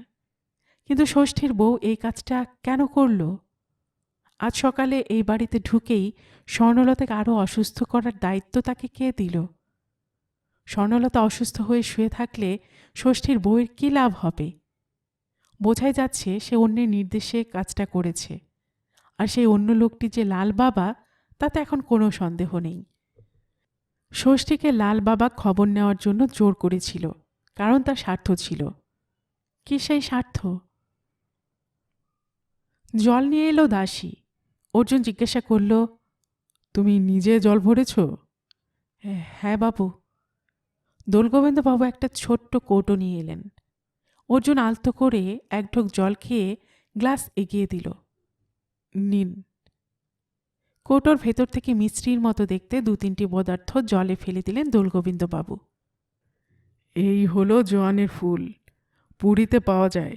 Speaker 1: কিন্তু ষষ্ঠীর বউ এই কাজটা কেন করল? আজ সকালে এই বাড়িতে ঢুকেই স্বর্ণলতাকে আরও অসুস্থ করার দায়িত্ব তাকে কে দিল? স্বর্ণলতা অসুস্থ হয়ে শুয়ে থাকলে ষষ্ঠীর বউয়ের কী লাভ হবে? বোঝাই যাচ্ছে সে অন্যের নির্দেশে কাজটা করেছে। আর সেই অন্য লোকটি যে লাল বাবা তাতে এখন কোনো সন্দেহ নেই। ষষ্ঠীকে লাল বাবা খবর নেওয়ার জন্য জোর করেছিল, কারণ তার স্বার্থ ছিল। কি সেই স্বার্থ? জল নিয়ে এলো দাসী। অর্জুন জিজ্ঞাসা করল, তুমি নিজে জল ভরেছ? হ্যাঁ বাবু। দোলগোবিন্দবাবু একটা ছোট্ট কৌটো নিয়ে এলেন। অর্জুন আলতো করে এক ঢোক জল খেয়ে গ্লাস এগিয়ে দিল। নিন। কৌটোর ভেতর থেকে মিষ্টির মতো দেখতে 2-3টি পদার্থ জলে ফেলে দিলেন দোলগোবিন্দবাবু। এই হলো জোয়ানের ফুল, পুরীতে পাওয়া যায়।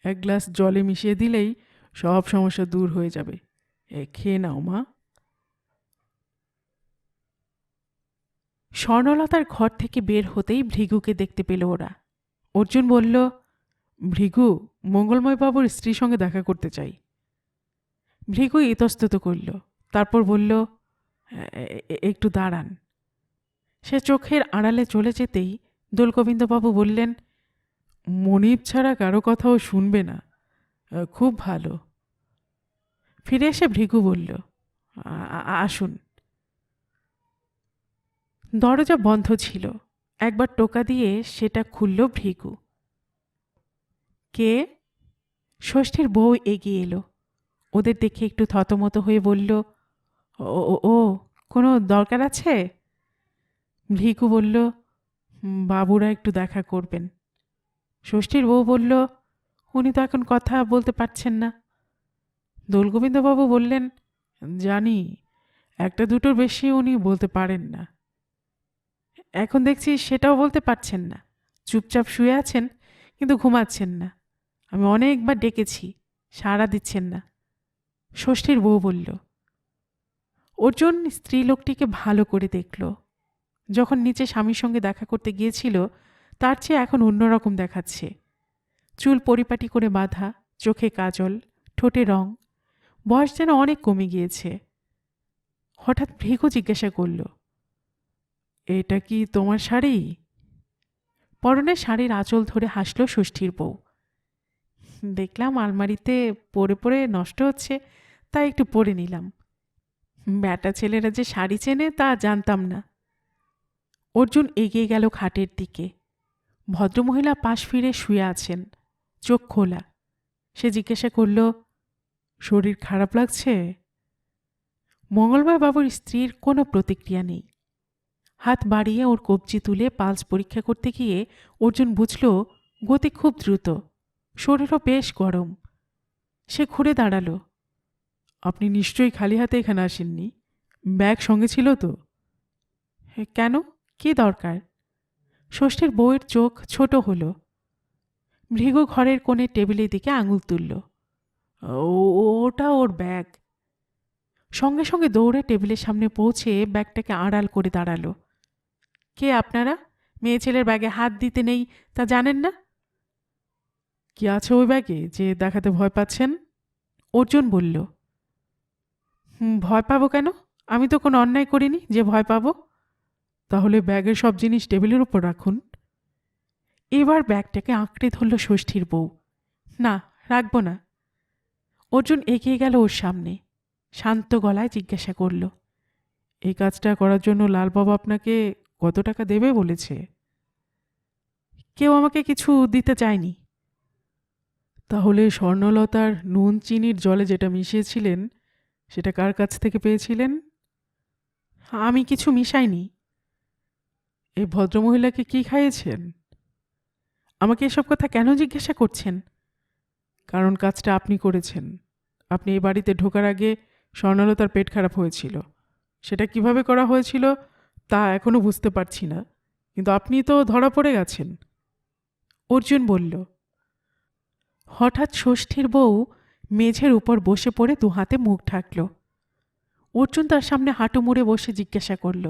Speaker 1: এক গ্লাস জলে মিশিয়ে দিলেই সব সমস্যা দূর হয়ে যাবে। খেয়ে নাও মা। স্বর্ণলতার ঘর থেকে বের হতেই ভৃগুকে দেখতে পেল ওরা। অর্জুন বলল, ভৃগু, মঙ্গলময়বাবুর স্ত্রীর সঙ্গে দেখা করতে চাই। ভৃগু ইতস্তত করল, তারপর বলল, একটু দাঁড়ান। সে চোখের আড়ালে চলে যেতেই দোলগোবিন্দবাবু বললেন, মনিব ছাড়া কারো কথাও শুনবে না, খুব ভালো। ফিরে এসে ভৃগু বলল, আসুন। দরজা বন্ধ ছিল। একবার টোকা দিয়ে সেটা খুলল ভৃগু। কে? ষষ্ঠীর বউ এগিয়ে এলো। ওদের দেখে একটু থতমত হয়ে বলল, ও ও ও, কোনো দরকার আছে? ভৃগু বলল, বাবুরা একটু দেখা করবেন। ষষ্ঠীর বউ বলল, উনি তো এখন কথা বলতে পারছেন না। দোলগোবিন্দবাবু বললেন, জানি, একটা দুটোর বেশি উনি বলতে পারেন না। এখন দেখছি সেটাও বলতে পারছেন না। চুপচাপ শুয়ে আছেন, কিন্তু ঘুমাচ্ছেন না। আমি অনেকবার ডেকেছি, সাড়া দিচ্ছেন না। ষষ্ঠীর বউ বলল। অর্জুন স্ত্রীলোকটিকে ভালো করে দেখল। যখন নিচে স্বামীর সঙ্গে দেখা করতে গিয়েছিল তার চেয়ে এখন অন্যরকম দেখাচ্ছে। চুল পরিপাটি করে বাঁধা, চোখে কাজল, ঠোঁটে রং, বয়স যেন অনেক কমে গিয়েছে। হঠাৎ ভৃগু জিজ্ঞাসা করল, এটা কি তোমার শাড়ি? পরনে শাড়ির আঁচল ধরে হাসল ষষ্ঠীর বউ। দেখলাম আলমারিতে পরে পরে নষ্ট হচ্ছে, তাই একটু পরে নিলাম। ব্যাটা ছেলেরা যে শাড়ি চেনে তা জানতাম না। অর্জুন এগিয়ে গেল খাটের দিকে। ভদ্রমহিলা পাশ ফিরে শুয়ে আছেন, চোখ খোলা। সে জিজ্ঞাসা করল, শরীর খারাপ লাগছে? মঙ্গলময় বাবুর স্ত্রীর কোনো প্রতিক্রিয়া নেই। হাত বাড়িয়ে ওর কবজি তুলে পালস পরীক্ষা করতে গিয়ে অর্জুন বুঝল গতি খুব দ্রুত, শরীরও বেশ গরম। সে ঘুরে দাঁড়াল। আপনি নিশ্চয়ই খালি হাতে এখানে আসেননি, ব্যাগ সঙ্গে ছিল তো? কেন, কি দরকার? ষষ্ঠীর বউয়ের চোখ ছোট হল। ভৃগু ঘরের কোণে টেবিলের দিকে আঙুল তুলল। ওটা ওর ব্যাগ। সঙ্গে সঙ্গে দৌড়ে টেবিলের সামনে পৌঁছে ব্যাগটাকে আড়াল করে দাঁড়ালো। কে আপনারা? মেয়ে ছেলের ব্যাগে হাত দিতে নেই তা জানেন না? কি আছে ওই ব্যাগে যে দেখাতে ভয় পাচ্ছেন? অর্জুন বলল। ভয় পাবো কেন? আমি তো কোনো অন্যায় করিনি যে ভয় পাবো। তাহলে ব্যাগের সব জিনিস টেবিলের উপর রাখুন। এবার ব্যাগটাকে আঁকড়ে ধরল ষষ্ঠীর বউ। না, রাখবো না। অর্জুন এগিয়ে গেল ওর সামনে, শান্ত গলায় জিজ্ঞাসা করল, এই কাজটা করার জন্য লালবাবু আপনাকে কত টাকা দেবে বলেছে? কেউ আমাকে কিছু দিতে চায়নি। তাহলে স্বর্ণলতার নুন চিনির জলে যেটা মিশিয়েছিলেন সেটা কার কাছ থেকে পেয়েছিলেন? আমি কিছু মিশাইনি। এই ভদ্রমহিলাকে কি খাইয়েছেন? আমাকে এসব কথা কেন জিজ্ঞাসা করছেন? কারণ কাজটা আপনি করেছেন। আপনি এই বাড়িতে ঢোকার আগে স্বর্ণলতার পেট খারাপ হয়েছিল। সেটা কিভাবে করা হয়েছিল তা এখনও বুঝতে পারছি না, কিন্তু আপনি তো ধরা পড়ে গেছেন। অর্জুন বলল। হঠাৎ ষষ্ঠীর বউ মেঝের উপর বসে পড়ে দুহাতে মুখ ঢাকল। অর্জুন তার সামনে হাঁটু মুড়ে বসে জিজ্ঞাসা করল,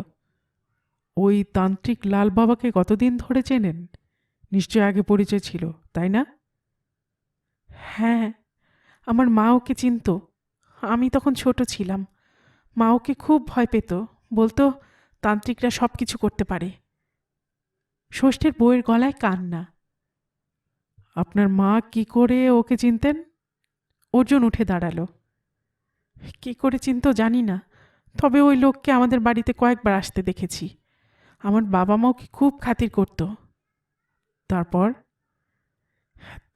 Speaker 1: ওই তান্ত্রিক লাল বাবাকে কতদিন ধরে চেনেন? নিশ্চয় আগে পরিচয় ছিল, তাই না? হ্যাঁ, আমার মা ওকে চিনত। আমি তখন ছোট ছিলাম। মা ওকে খুব ভয় পেত, বলতো তান্ত্রিকরা সব কিছু করতে পারে। ষষ্ঠীর বউয়ের গলায় কান্না। আপনার মা কি করে ওকে চিনতেন? অর্জুন উঠে দাঁড়ালো। কি করে চিনত জানি না, তবে ওই লোককে আমাদের বাড়িতে কয়েকবার আসতে দেখেছি। আমার বাবা মাও কি খুব খাতির করত। তারপর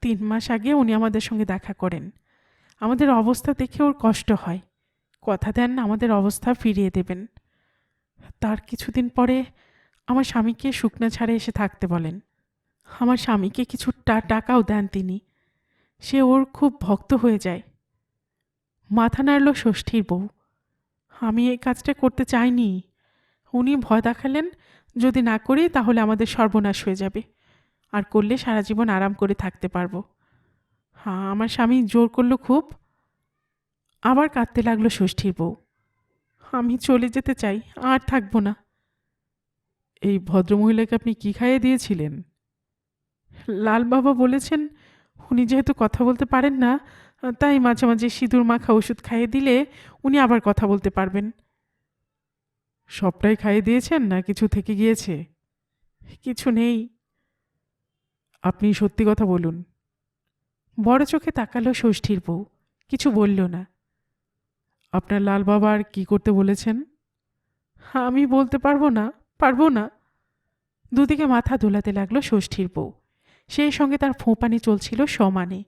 Speaker 1: 3 মাস আগে উনি আমাদের সঙ্গে দেখা করেন। আমাদের অবস্থা দেখে ওর কষ্ট হয়, কথা দেন আমাদের অবস্থা ফিরিয়ে দেবেন। তার কিছুদিন পরে আমার স্বামীকে শুকনা ছাড়ে এসে থাকতে বলেন। আমার স্বামীকে কিছু টাকাও দেন তিনি। সে ওর খুব ভক্ত হয়ে যায়। মাথা নাড়ল ষষ্ঠীর বউ। আমি এই কাজটা করতে চাইনি। উনি ভয় দেখালেন যদি না করি তাহলে আমাদের সর্বনাশ হয়ে যাবে, আর করলে সারা জীবন আরাম করে থাকতে পারবো। হ্যাঁ, আমার স্বামী জোর করলো খুব। আবার কাঁদতে লাগলো ষষ্ঠীর বউ। আমি চলে যেতে চাই, আর থাকবো না। এই ভদ্রমহিলাকে আপনি কি খাইয়ে দিয়েছিলেন? লাল বাবা বলেছেন উনি যেহেতু কথা বলতে পারেন না, তাই মাঝে মাঝে সিঁদুর মাখা ওষুধ খাইয়ে দিলে উনি আবার কথা বলতে পারবেন। সবটাই খাইয়ে দিয়েছেন না কিছু থেকে গিয়েছে? কিছু নেই। আপনি সত্যি কথা বলুন। বড় চোখে তাকালো ষষ্ঠীর বউ, কিছু বলল না। আপনার লাল বাবা আর কি করতে বলেছেন? আমি বলতে পারবো না, পারবো না। দুদিকে মাথা দোলাতে লাগলো ষষ্ঠীর বউ। সেই সঙ্গে তার ফোঁপানি চলছিল সমানে।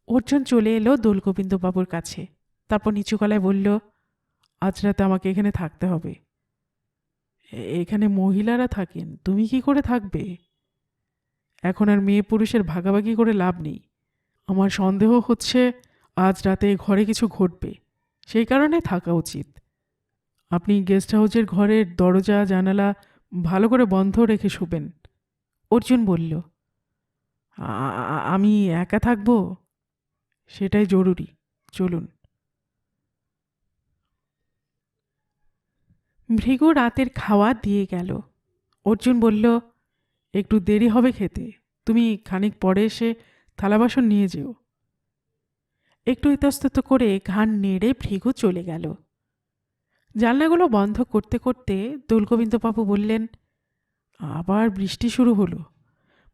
Speaker 1: অর্জুন চলে এলো দোলগোবিন্দবাবুর কাছে। তারপর নিচু গলায় বলল, আজ রাতে আমাকে এখানে থাকতে হবে। এখানে মহিলারা থাকেন, তুমি কি করে থাকবে? এখন আর মেয়ে পুরুষের ভাগাভাগি করে লাভ নেই। আমার সন্দেহ হচ্ছে আজ রাতে ঘরে কিছু ঘটবে, সেই কারণে থাকা উচিত। আপনি গেস্ট হাউসের ঘরের দরজা জানালা ভালো করে বন্ধ রেখে শুবেন। অর্জুন বলল, আমি একা থাকবো? সেটাই জরুরি, চলুন। ভৃগু রাতের খাওয়া দিয়ে গেল। অর্জুন বলল, একটু দেরি হবে খেতে, তুমি খানিক পরে এসে থালা বাসন নিয়ে যেও। একটু ইতস্তত করে ঘাড় নেড়ে ভৃগু চলে গেল। জানলাগুলো বন্ধ করতে করতে দোলগোবিন্দবাবু বললেন, আবার বৃষ্টি শুরু হলো।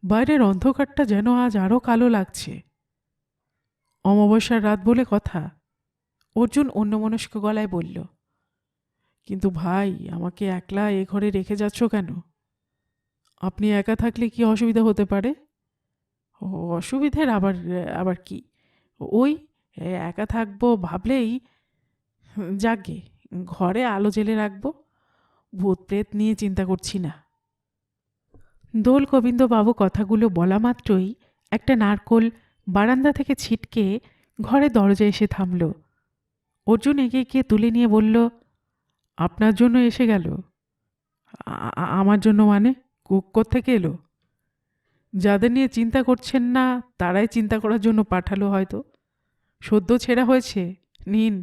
Speaker 1: বাইরের অন্ধকারটা যেন আজ আরও কালো লাগছে। অমাবস্যার রাত বলে কথা। অর্জুন অন্যমনস্ক গলায় বলল, কিন্তু ভাই, আমাকে একলা এ ঘরে রেখে যাচ্ছ কেন? আপনি একা থাকলে কি অসুবিধা হতে পারে? ও, অসুবিধের আবার আবার কি? ওই একা থাকবো ভাবলেই, যাকগে, ঘরে আলো জ্বেলে রাখবো। ভূত প্রেত নিয়ে চিন্তা করছি না। দোলগোবিন্দবাবু কথাগুলো বলা মাত্রই একটা নারকোল বারান্দা থেকে ছিটকে ঘরে দরজায় এসে থামল। অর্জুন এগিয়ে গিয়ে তুলে নিয়ে বলল, আপনার জন্য এসে গেল? আমার জন্য মানে? কোত্থেকে এলো? যাদের নিয়ে চিন্তা করছেন না তারাই চিন্তা করার জন্য পাঠালো হয়তো। সদ্য ছেঁড়া হয়েছে, নিন।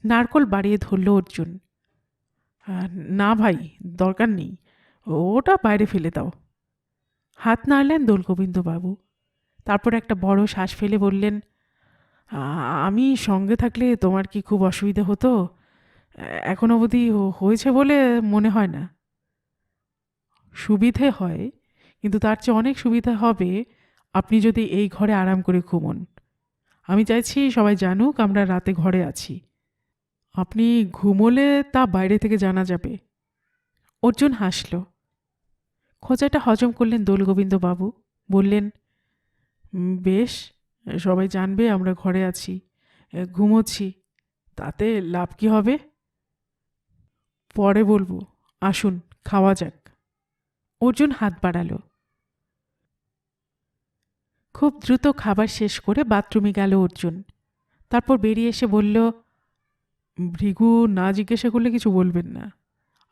Speaker 1: নারকোল বাড়িয়ে ধরল অর্জুন। না ভাই, দরকার নেই, ওটা বাইরে ফেলে দাও। হাত নাড়লেন দোলগোবিন্দবাবু। তারপর একটা বড় শ্বাস ফেলে বললেন, আমি সঙ্গে থাকলে তোমার কি খুব অসুবিধে হতো? এখন অবধি হয়েছে বলে মনে হয় না। সুবিধে হয়, কিন্তু তার চেয়ে অনেক সুবিধা হবে আপনি যদি এই ঘরে আরাম করে ঘুমন। আমি চাইছি সবাই জানুক আমরা রাতে ঘরে আছি। আপনি ঘুমোলে তা বাইরে থেকে জানা যাবে। অর্জুন হাসল। খোঁচাটা হজম করলেন দোলগোবিন্দবাবু। বললেন, বেশ, সবাই জানবে আমরা ঘরে আছি, ঘুমোচ্ছি। তাতে লাভ কি হবে? পরে বলবো, আসুন খাওয়া যাক। অর্জুন হাত বাড়াল। খুব দ্রুত খাবার শেষ করে বাথরুমে গেল অর্জুন। তারপর বেরিয়ে এসে বলল, ভৃগু না জিজ্ঞাসা করলে কিছু বলবেন না,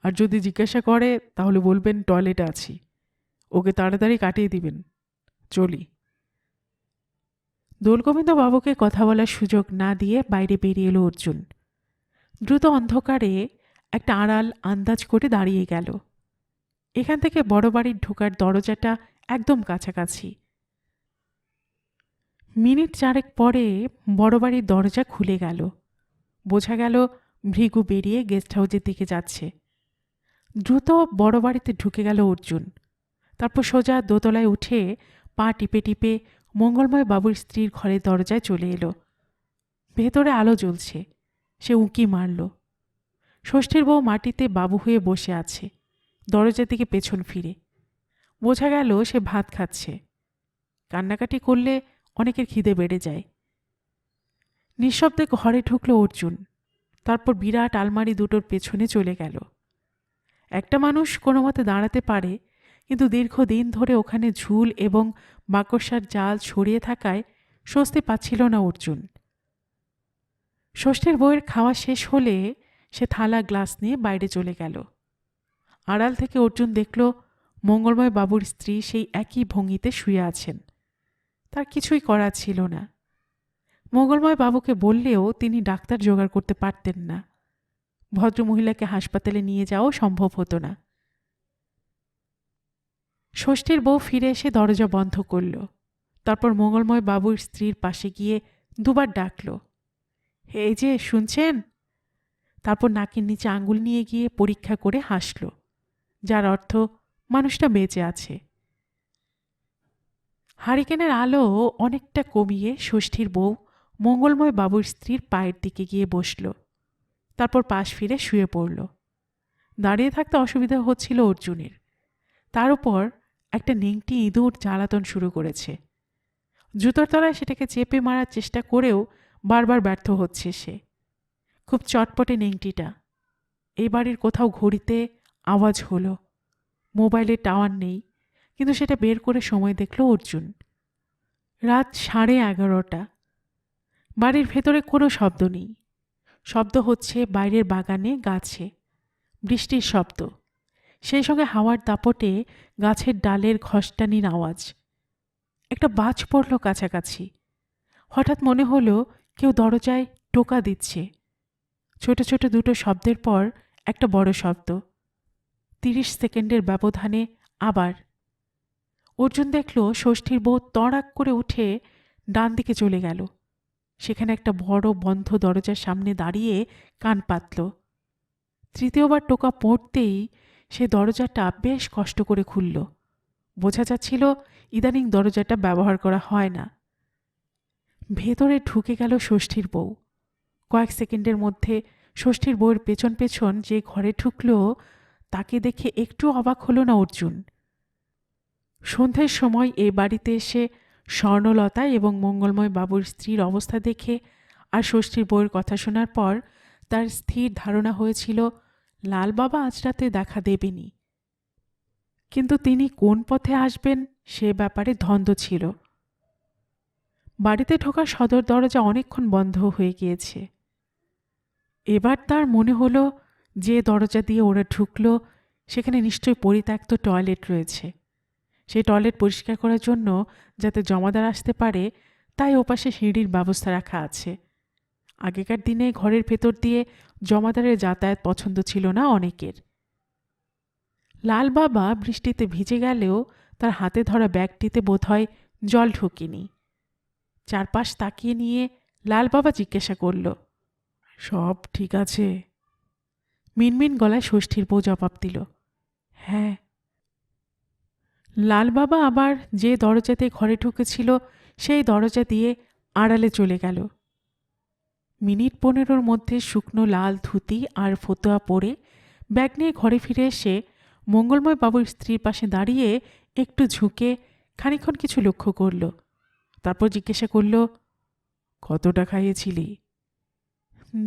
Speaker 1: আর যদি জিজ্ঞাসা করে তাহলে বলবেন টয়লেটে আছি। ওকে তাড়াতাড়ি কাটিয়ে দিবেন। চলি। দোলগোবিন্দবাবুকে কথা বলার সুযোগ না দিয়ে বাইরে বেরিয়ে এলো অর্জুন। দ্রুত অন্ধকারে একটা আড়াল আন্দাজ করে দাঁড়িয়ে গেল। এখান থেকে বড় বাড়ির ঢোকার দরজাটা একদম কাছাকাছি। মিনিট চারেক পরে বড় বাড়ির দরজা খুলে গেল। বোঝা গেল ভৃগু বেরিয়ে গেস্ট হাউসের দিকে যাচ্ছে। দ্রুত বড় বাড়িতে ঢুকে গেল অর্জুন। তারপর সোজা দোতলায় উঠে পা টিপে টিপে মঙ্গলময় বাবুর স্ত্রীর ঘরের দরজায় চলে এলো। ভেতরে আলো জ্বলছে। সে উঁকি মারল। ষষ্ঠীর বউ মাটিতে বাবু হয়ে বসে আছে, দরজার দিকে পেছন ফিরে। বোঝা গেল সে ভাত খাচ্ছে। কান্নাকাটি করলে অনেকের খিদে বেড়ে যায়। নিঃশব্দে ঘরে ঢুকল অর্জুন। তারপর বিরাট আলমারি দুটোর পেছনে চলে গেল। একটা মানুষ কোনো মতে দাঁড়াতে পারে, কিন্তু দীর্ঘদিন ধরে ওখানে ঝুল এবং মাকড়সার জাল ছড়িয়ে থাকায় স্বস্তি পাচ্ছিল না অর্জুন। ষষ্ঠীর বউয়ের খাওয়া শেষ হলে সে থালা গ্লাস নিয়ে বাইরে চলে গেল। আড়াল থেকে অর্জুন দেখল মঙ্গলময় বাবুর স্ত্রী সেই একই ভঙ্গিতে শুয়ে আছেন। তার কিছুই করার ছিল না। মঙ্গলময় বাবুকে বললেও তিনি ডাক্তার জোগাড় করতে পারতেন না। ভদ্রমহিলাকে হাসপাতালে নিয়ে যাওয়াও সম্ভব হতো না। ষষ্ঠীর বউ ফিরে এসে দরজা বন্ধ করল। তারপর মঙ্গলময় বাবুর স্ত্রীর পাশে গিয়ে দুবার ডাকল, এই যে শুনছেন? তারপর নাকের নিচে আঙ্গুল নিয়ে গিয়ে পরীক্ষা করে হাসল, যার অর্থ মানুষটা বেঁচে আছে। হারিকেনের আলো অনেকটা কমিয়ে ষষ্ঠীর বউ মঙ্গলময় বাবুর স্ত্রীর পায়ের দিকে গিয়ে বসল। তারপর পাশ ফিরে শুয়ে পড়ল। দাঁড়িয়ে থাকতে অসুবিধা হচ্ছিল অর্জুনের। তার উপর একটা নেংটি ইঁদুর জ্বালাতন শুরু করেছে। জুতোর তলায় সেটাকে চেপে মারার চেষ্টা করেও বারবার ব্যর্থ হচ্ছে সে। খুব চটপটে নেংটিটা। এই বাড়ির কোথাও ঘড়িতে আওয়াজ হলো। মোবাইলে টাওয়ার নেই, কিন্তু সেটা বের করে সময় দেখল অর্জুন। রাত 11:30। বাড়ির ভেতরে কোনো শব্দ নেই। শব্দ হচ্ছে বাইরের বাগানে, গাছে বৃষ্টির শব্দ, সেই সঙ্গে হাওয়ার দাপটে গাছের ডালের ঘষ্টানির আওয়াজ। একটা বাজ পড়ল কাছাকাছি। হঠাৎ মনে হলো কেউ দরজায় টোকা দিচ্ছে। ছোট ছোট দুটো শব্দের পর একটা বড় শব্দ। 30 সেকেন্ডের ব্যবধানে আবার। অর্জুন দেখল ষষ্ঠীর বউ তড়াক করে উঠে ডান দিকে চলে গেল। সেখানে একটা বড় বন্ধ দরজার সামনে দাঁড়িয়ে কান পাতল। তৃতীয়বার টোকা পড়তেই সে দরজাটা বেশ কষ্ট করে খুলল। বোঝা যাচ্ছিল ইদানিং দরজাটা ব্যবহার করা হয় না। ভেতরে ঢুকে গেল ষষ্ঠীর বউ। কয়েক সেকেন্ডের মধ্যে ষষ্ঠীর বউয়ের পেছন পেছন যে ঘরে ঢুকল তাকে দেখে একটু অবাক হল না অর্জুন। সন্ধ্যের সময় এ বাড়িতে এসে স্বর্ণলতা এবং মঙ্গলময় বাবুর স্ত্রীর অবস্থা দেখে আর ষষ্ঠীর বউয়ের কথা শোনার পর তার স্থির ধারণা হয়েছিল লাল বাবা আজ রাতে দেখা দেবেনি। কিন্তু তিনি কোন পথে আসবেন সে ব্যাপারে ধন্দ ছিল। বাড়িতে ঢোকার সদর দরজা অনেকক্ষণ বন্ধ হয়ে গিয়েছে। এবার তার মনে হলো যে দরজা দিয়ে ওরা ঢুকলো সেখানে নিশ্চয়ই পরিত্যক্ত টয়লেট রয়েছে। সেই টয়লেট পরিষ্কার করার জন্য যাতে জমাদার আসতে পারে তাই ওপাশে সিঁড়ির ব্যবস্থা রাখা আছে। আগেকার দিনে ঘরের ভেতর দিয়ে জমাদারের যাতায়াত পছন্দ ছিল না অনেকের। লাল বাবা বৃষ্টিতে ভিজে গেলেও তার হাতে ধরা ব্যাগটিতে বোধহয় জল ঢোকেনি। চারপাশ তাকিয়ে নিয়ে লাল বাবা জিজ্ঞাসা করল, সব ঠিক আছে? মিনমিন গলায় ষষ্ঠীর বউ জবাব দিল, হ্যাঁ। লাল বাবা আবার যে দরজাতে ঘরে ঢুকেছিল সেই দরজা দিয়ে আড়ালে চলে গেল। মিনিট 15 মধ্যে শুকনো লাল ধুতি আর ফতুয়া পরে ব্যাগ নিয়ে ঘরে ফিরে এসে মঙ্গলময় বাবুর স্ত্রীর পাশে দাঁড়িয়ে একটু ঝুঁকে খানিকক্ষণ কিছু লক্ষ্য করল। তারপর জিজ্ঞাসা করল, কতটা খাইয়েছিলি?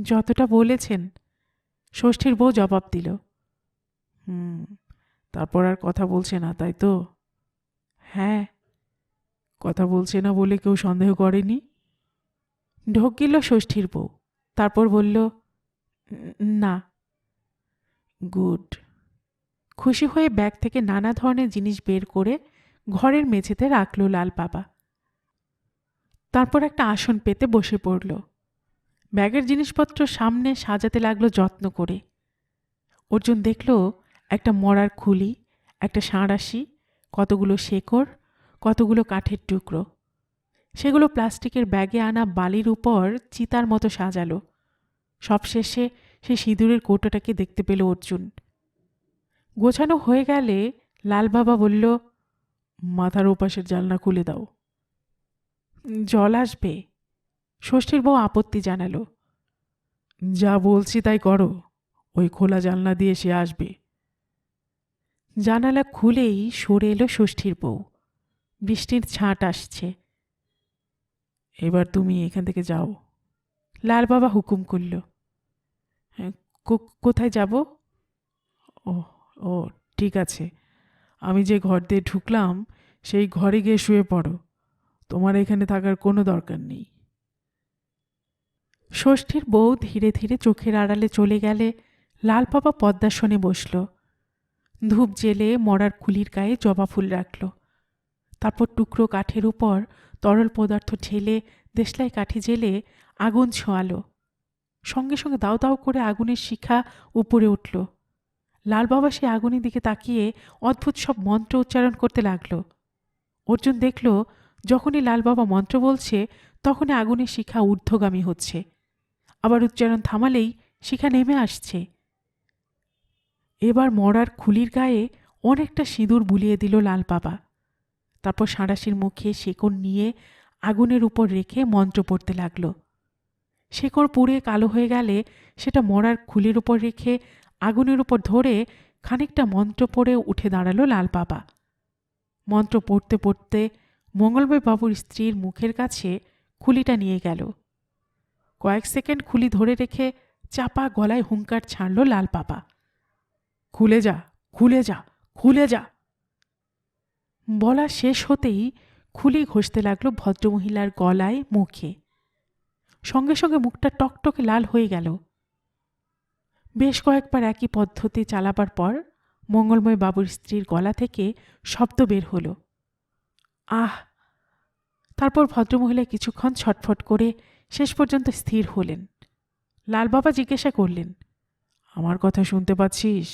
Speaker 1: যতটা বলেছেন, ষষ্ঠীর বউ জবাব দিল। তারপর আর কথা বলছে না, তাই তো? হ্যাঁ। কথা বলছে না বলে কেউ সন্দেহ করেনি? ঢোক গেল ষষ্ঠীর বউ। তারপর বলল, না। গুড। খুশি হয়ে ব্যাগ থেকে নানা ধরনের জিনিস বের করে ঘরের মেঝেতে রাখল লাল বাবা। তারপর একটা আসন পেতে বসে পড়ল। ব্যাগের জিনিসপত্র সামনে সাজাতে লাগলো যত্ন করে। অর্জুন দেখল একটা মরার খুলি, একটা সাঁড়াশি, কতগুলো শেকড়, কতগুলো কাঠের টুকরো। সেগুলো প্লাস্টিকের ব্যাগে আনা বালির উপর চিতার মতো সাজালো। সবশেষে সে সিঁদুরের কৌটোটাকে দেখতে পেল অর্জুন। গোছানো হয়ে গেলে লাল বাবা বলল, মাথার ওপাশের জানলা খুলে দাও। জল আসবে। ষষ্ঠীর বউ আপত্তি জানালো, যা বলছি তাই করো, ওই খোলা জানলা দিয়ে সে আসবে। জানালা খুলেই সরে এলো ষষ্ঠীর বউ। বৃষ্টির ছাঁট আসছে। এবার তুমি এখান থেকে যাও। লাল বাবা হুকুম করল, কোথায় যাব? ও ও ঠিক আছে, আমি যে ঘর দিয়ে ঢুকলাম সেই ঘরে গিয়ে শুয়ে পড়ো, তোমার এখানে থাকার কোনো দরকার নেই। ষষ্ঠীর বউ ধীরে ধীরে চোখের আড়ালে চলে গেলে লাল বাবা পদ্মাসনে বসল। ধূপ জেলে মরার খুলির গায়ে জবা ফুল রাখল। তারপর টুকরো কাঠের উপর তরল পদার্থ ঢেলে দেশলাই কাঠি জেলে আগুন ছোঁয়ালো। সঙ্গে সঙ্গে দাউ দাউ করে আগুনের শিখা উপরে উঠল। লাল বাবা সে আগুনের দিকে তাকিয়ে অদ্ভুত সব মন্ত্র উচ্চারণ করতে লাগল। অর্জুন দেখল, যখনই লাল বাবা মন্ত্র বলছে তখনই আগুনের শিখা ঊর্ধ্বগামী হচ্ছে, আবার উচ্চারণ থামালেই শিখা নেমে আসছে। এবার মরার খুলির গায়ে অনেকটা সিঁদুর বুলিয়ে দিল লাল বাবা। তারপর সাঁড়াশির মুখে শেকড় নিয়ে আগুনের উপর রেখে মন্ত্র পড়তে লাগল। শেকড় পুড়ে কালো হয়ে গেলে সেটা মরার খুলির উপর রেখে আগুনের উপর ধরে খানিকটা মন্ত্র পড়ে উঠে দাঁড়ালো লাল বাবা। মন্ত্র পড়তে পড়তে মঙ্গলময় বাবুর স্ত্রীর মুখের কাছে খুলিটা নিয়ে গেল। কয়েক সেকেন্ড খুলি ধরে রেখে চাপা গলায় হুঙ্কার ছাড়ল লাল বাবা, খুলে যা, খুলে যা, খুলে যা। বলা শেষ হতেই খুলি ঘষতে লাগলো ভদ্রমহিলার গলায়, মুখে। সঙ্গে সঙ্গে মুখটা টকটকে লাল হয়ে গেল। বেশ কয়েকবার একই পদ্ধতি চালাবার পর মঙ্গলময় বাবুর স্ত্রীর গলা থেকে শব্দ বের হলো, আহ। তারপর ভদ্রমহিলা কিছুক্ষণ ছটফট করে শেষ পর্যন্ত স্থির হলেন। লাল বাবা জিজ্ঞাসা করলেন, আমার কথা শুনতে পাচ্ছিস?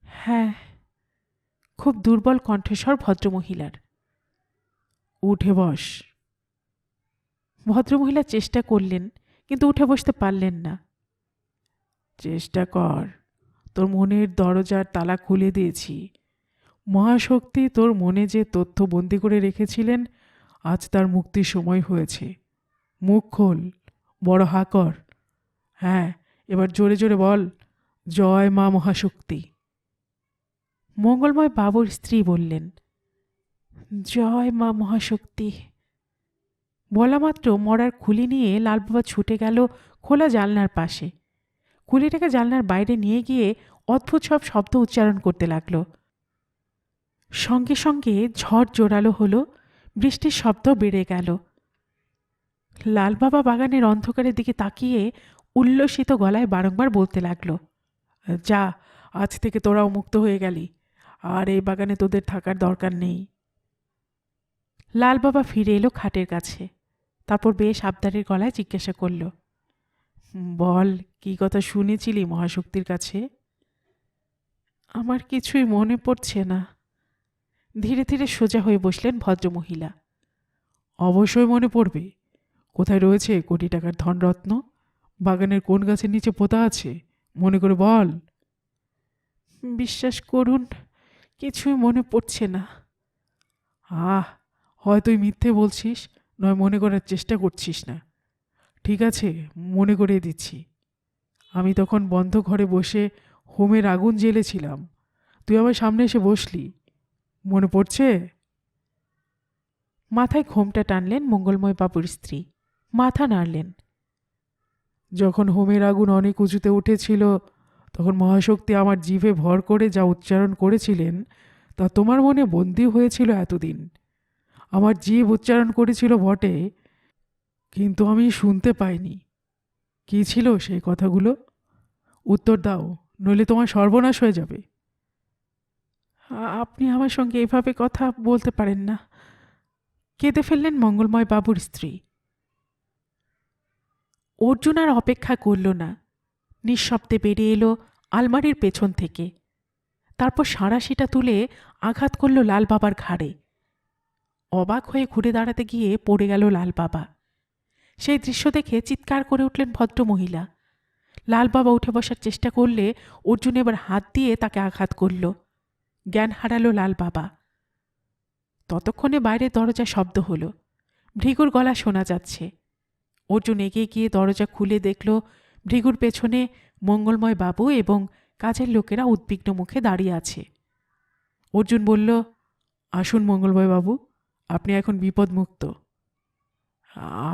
Speaker 1: হ্যাঁ। খুব দুর্বল কণ্ঠস্বর ভদ্রমহিলার। উঠে বস। ভদ্রমহিলা চেষ্টা করলেন, কিন্তু উঠে বসতে পারলেন না। চেষ্টা কর, তোর মনের দরজার তালা খুলে দিয়েছি। মহাশক্তি তোর মনে যে তথ্য বন্দি করে রেখেছিলেন, আজ তার মুক্তির সময় হয়েছে। মুখ খোল, বড় হা কর। হ্যাঁ, এবার জোরে জোরে বল, জয় মা মহাশক্তি। মঙ্গলময় বাবুর স্ত্রী বললেন, জয় মা মহাশক্তি। বলা মাত্র মরার খুলি নিয়ে লালবাবা ছুটে গেল খোলা জানলার পাশে। খুলিটাকে জানলার বাইরে নিয়ে গিয়ে অদ্ভুত সব শব্দ উচ্চারণ করতে লাগল। সঙ্গে সঙ্গে ঝড় জোরালো হলো, বৃষ্টির শব্দ বেড়ে গেল। লালবাবা বাগানের অন্ধকারের দিকে তাকিয়ে উল্লসিত গলায় বারংবার বলতে লাগল, যা, আজ থেকে তোরাও মুক্ত হয়ে গেলি, আর এই বাগানে তোদের থাকার দরকার নেই। লাল বাবা ফিরে এলো খাটের কাছে। তারপর বেশ আবদারের গলায় জিজ্ঞাসা করল, বল, কি কথা শুনেছিলি মহাশক্তির কাছে? আমার কিছুই মনে পড়ছে না। ধীরে ধীরে সোজা হয়ে বসলেন ভদ্রমহিলা। অবশ্যই মনে পড়বে। কোথায় রয়েছে কোটি টাকার ধনরত্ন? বাগানের কোন গাছের নিচে পোতা আছে? মনে করে বল। বিশ্বাস করুন, কিছুই মনে পড়ছে না। আহ, হয় তুই মিথ্যে বলছিস, নয় মনে করার চেষ্টা করছিস না। ঠিক আছে, মনে করিয়ে দিচ্ছি। আমি তখন বন্ধ ঘরে বসে হোমের আগুন জ্বেলেছিলাম, তুই আমার সামনে এসে বসলি। মনে পড়ছে? মাথায় ঘোমটা টানলেন মঙ্গলময় বাবুর স্ত্রী, মাথা নাড়লেন। যখন হোমের আগুন অনেক উঁচুতে উঠেছিল, তখন মহাশক্তি আমার জিভে ভর করে যা উচ্চারণ করেছিলেন তা তোমার মনে বন্দী হয়েছিল এতদিন। আমার জিভ উচ্চারণ করেছিল বটে, কিন্তু আমি শুনতে পাইনি। কী ছিল সেই কথাগুলো? উত্তর দাও, নইলে তোমার সর্বনাশ হয়ে যাবে। আপনি আমার সঙ্গে এভাবে কথা বলতে পারেন না, কেঁদে ফেললেন মঙ্গলময় বাবুর স্ত্রী। অর্জুন আর অপেক্ষা করল না, নিঃশব্দে বেরিয়ে এলো আলমারির পেছন থেকে। তারপর সাঁড়াশিটা তুলে আঘাত করল লাল বাবার ঘাড়ে। অবাক হয়ে ঘুরে দাঁড়াতে গিয়ে পড়ে গেল লাল বাবা। সেই দৃশ্য দেখে চিৎকার করে উঠলেন ভদ্রমহিলা। লাল বাবা উঠে বসার চেষ্টা করলে অর্জুন এবার হাত দিয়ে তাকে আঘাত করল। জ্ঞান হারালো লাল বাবা। ততক্ষণে বাইরে দরজা শব্দ হলো, ভৃগুর গলা শোনা যাচ্ছে। অর্জুন এগিয়ে গিয়ে দরজা খুলে দেখল ভৃগুর পেছনে মঙ্গলময় বাবু এবং কাজের লোকেরা উদ্বিগ্ন মুখে দাঁড়িয়ে আছে। অর্জুন বলল, আসুন মঙ্গলময় বাবু, আপনি এখন বিপদমুক্ত।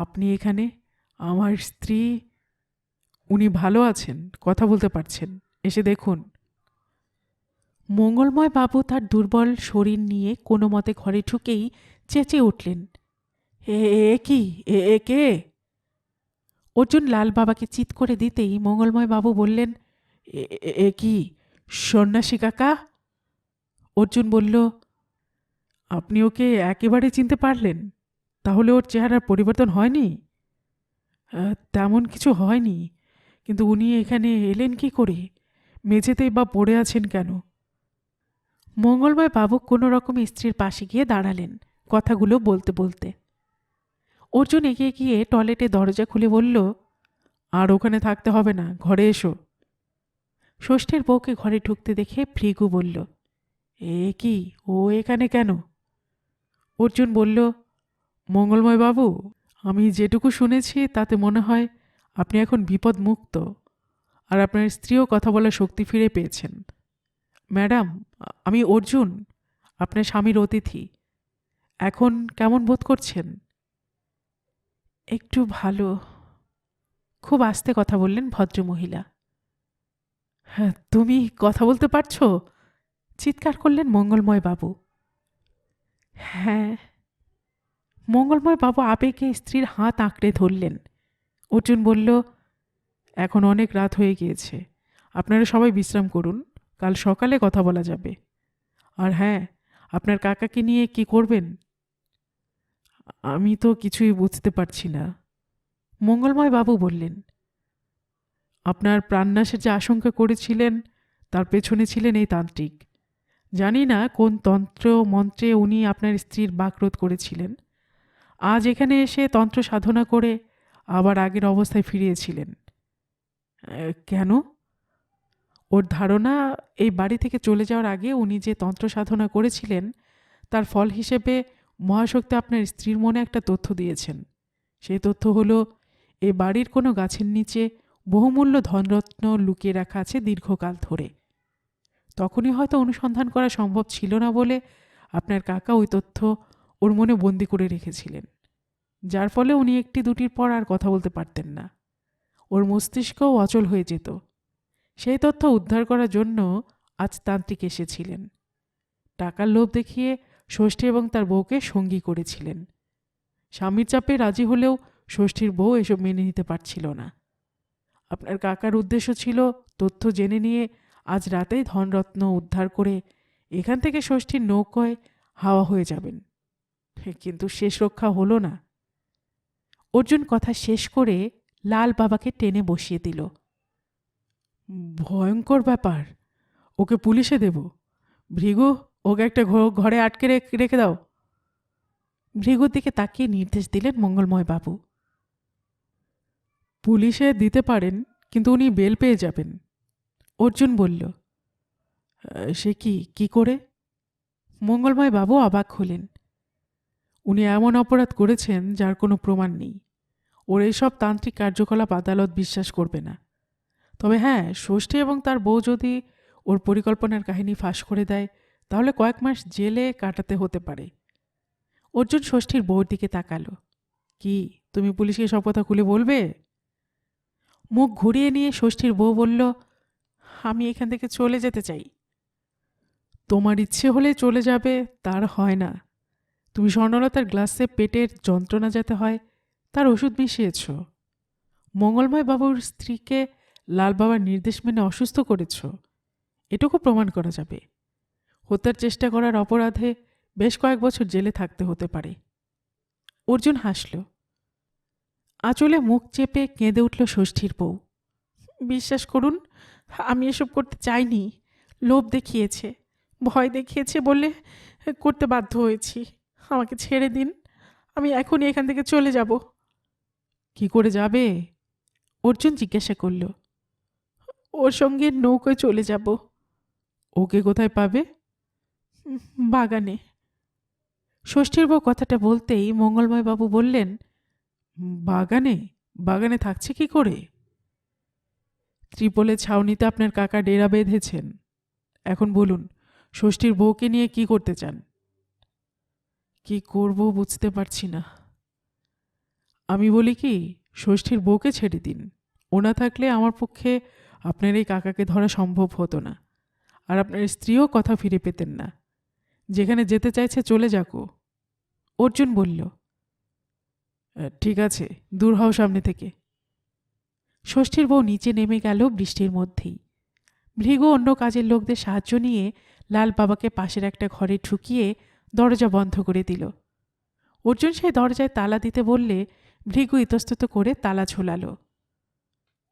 Speaker 1: আপনি এখানে? আমার স্ত্রী, উনি ভালো আছেন, কথা বলতে পারছেন, এসে দেখুন। মঙ্গলময় বাবু তার দুর্বল শরীর নিয়ে কোনো মতে ঘরে ঢুকেই চেঁচিয়ে উঠলেন, এ এ কি, এ কে? অর্জুন লাল বাবাকে চিৎ করে দিতেই মঙ্গলময় বাবু বললেন, এ কি, সন্ন্যাসী কাকা? অর্জুন বলল, আপনি ওকে একেবারে চিনতে পারলেন? তাহলে ওর চেহারার পরিবর্তন হয়নি? তেমন কিছু হয়নি, কিন্তু উনি এখানে এলেন কি করে? মেঝেতেই বা পড়ে আছেন কেন? মঙ্গলময় বাবু কোনো রকমে স্ত্রীর পাশে গিয়ে দাঁড়ালেন, কথাগুলো বলতে বলতে। অর্জুন এগিয়ে গিয়ে টয়লেটে দরজা খুলে বলল, আর ওখানে থাকতে হবে না, ঘরে এসো। ষষ্ঠীর বউকে ঘরে ঢুকতে দেখে ভৃগু বলল, এ কি, ও এখানে কেন? অর্জুন বলল, মঙ্গলময় বাবু, আমি যেটুকু শুনেছি তাতে মনে হয় আপনি এখন বিপদ মুক্ত, আর আপনার স্ত্রীও কথা বলার শক্তি ফিরে পেয়েছেন। ম্যাডাম, আমি অর্জুন, আপনার স্বামীর অতিথি। এখন কেমন বোধ করছেন? একটু ভালো। খুব আস্তে কথা বললেন ভদ্রমহিলা। হ্যাঁ, তুমি কথা বলতে পারছো? চিৎকার করলেন মঙ্গলময় বাবু। হ্যাঁ। মঙ্গলময় বাবু আবেগে স্ত্রীর হাত আঁকড়ে ধরলেন। অর্জুন বলল, এখন অনেক রাত হয়ে গিয়েছে, আপনারা সবাই বিশ্রাম করুন, কাল সকালে কথা বলা যাবে। আর হ্যাঁ, আপনার কাকাকে নিয়ে কি করবেন? আমি তো কিছুই বুঝতে পারছি না। মঙ্গলময় বাবু বললেন, আপনার প্রাণনাশের যে আশঙ্কা করেছিলেন তার পেছনে ছিলেন এই তান্ত্রিক। জানি না কোন তন্ত্র মন্ত্রে উনি আপনার স্ত্রীর বাকরোধ করেছিলেন। আজ এখানে এসে তন্ত্র সাধনা করে আবার আগের অবস্থায় ফিরিয়েছিলেন। কেন? ওর ধারণা, এই বাড়ি থেকে চলে যাওয়ার আগে উনি যে তন্ত্র সাধনা করেছিলেন তার ফল হিসেবে মহাশক্তি আপনার স্ত্রীর মনে একটা তথ্য দিয়েছেন। সেই তথ্য হলো, এই বাড়ির কোনো গাছের নিচে বহুমূল্য ধনরত্ন লুকিয়ে রাখা আছে দীর্ঘকাল ধরে। তখনই হয়তো অনুসন্ধান করা সম্ভব ছিল না বলে আপনার কাকা ওই তথ্য ওর মনে বন্দি করে রেখেছিলেন, যার ফলে উনি একটি দুটির পর আর কথা বলতে পারতেন না। ওর মস্তিষ্কও অচল হয়ে যেত। সেই তথ্য উদ্ধার করার জন্য আজ তান্ত্রিক এসেছিলেন। টাকার লোভ দেখিয়ে ষষ্ঠী এবং তার বউকে সঙ্গী করেছিলেন। স্বামীর চাপে রাজি হলেও ষষ্ঠীর বউ এসব মেনে নিতে পারছিল না। আপনার কাকার উদ্দেশ্য ছিল তথ্য জেনে নিয়ে আজ রাতেই ধনরত্ন উদ্ধার করে এখান থেকে ষষ্ঠীর নৌকোয় হাওয়া হয়ে যাবেন। কিন্তু শেষ রক্ষা হলো না। অর্জুন কথা শেষ করে লাল বাবাকে টেনে বসিয়ে দিল। ভয়ঙ্কর ব্যাপার, ওকে পুলিশে দেব। ভৃগু, ওকে একটা ঘরে আটকে রেখে দাও। ভৃগুর দিকে তাকিয়ে নির্দেশ দিলেন মঙ্গলময় বাবু। পুলিশে দিতে পারেন, কিন্তু উনি বেল পেয়ে যাবেন। অর্জুন বলল, সে কি করে? মঙ্গলময় বাবু অবাক হলেন। উনি এমন অপরাধ করেছেন যার কোনো প্রমাণ নেই। ওর এইসব তান্ত্রিক কার্যকলাপ আদালত বিশ্বাস করবে না। তবে হ্যাঁ, ষষ্ঠী এবং তার বউ যদি ওর পরিকল্পনার কাহিনী ফাঁস করে দেয় তাহলে কয়েক মাস জেলে কাটাতে হতে পারে। অর্জুন ষষ্ঠীর বউর দিকে তাকালো। কি, তুমি পুলিশকে সব কথা খুলে বলবে? মুখ ঘুরিয়ে নিয়ে ষষ্ঠীর বউ বলল, আমি এখান থেকে চলে যেতে চাই। তোমার ইচ্ছে হলে চলে যাবে, তার হয় না। তুমি স্বর্ণলতার গ্লাসে পেটের যন্ত্রণা যাতে হয় তার ওষুধ মিশিয়েছ। মঙ্গলময় বাবুর স্ত্রীকে লাল বাবার নির্দেশ মেনে অসুস্থ করেছ, এটুকু প্রমাণ করা যাবে। হত্যার চেষ্টা করার অপরাধে বেশ কয়েক বছর জেলে থাকতে হতে পারে। অর্জুন হাসল। আঁচলে মুখ চেপে কেঁদে উঠল ষষ্ঠীর বউ। বিশ্বাস করুন, আমি এসব করতে চাইনি। লোভ দেখিয়েছে, ভয় দেখিয়েছে বলে করতে বাধ্য হয়েছি। আমাকে ছেড়ে দিন, আমি এখনই এখান থেকে চলে যাব। কি করে যাবে? অর্জুন জিজ্ঞাসা করল। ওর সঙ্গে নৌকোয় চলে যাব। ওকে কোথায় পাবে? বাগানে। ষষ্ঠীর বউ কথাটা বলতেই মঙ্গলময় বাবু বললেন, বাগানে? বাগানে থাকছে কি করে? ত্রিপলের ছাউনিতে আপনার কাকা ডেরা বেঁধেছেন। এখন বলুন, ষষ্ঠীর বউকে নিয়ে কি করতে চান? কি করব বুঝতে পারছি না। আমি বলি কি, ষষ্ঠীর বউকে ছেড়ে দিন। ওনা থাকলে আমার পক্ষে আপনার এই কাকাকে ধরা সম্ভব হতো না, আর আপনার স্ত্রীও কথা ফিরে পেতেন না। যেখানে যেতে চাইছে চলে যাকো। অর্জুন বলল, ঠিক আছে, দূর হও সামনে থেকে। ষষ্ঠীর বউ নিচে নেমে গেল বৃষ্টির মধ্যেই। ভৃগু অন্য কাজের লোকদের সাহায্য নিয়ে লাল বাবাকে পাশের একটা ঘরে ঢুকিয়ে দরজা বন্ধ করে দিল। অর্জুন সেই দরজায় তালা দিতে বললে ভৃগু ইতস্তত করে তালা ঝোলালো।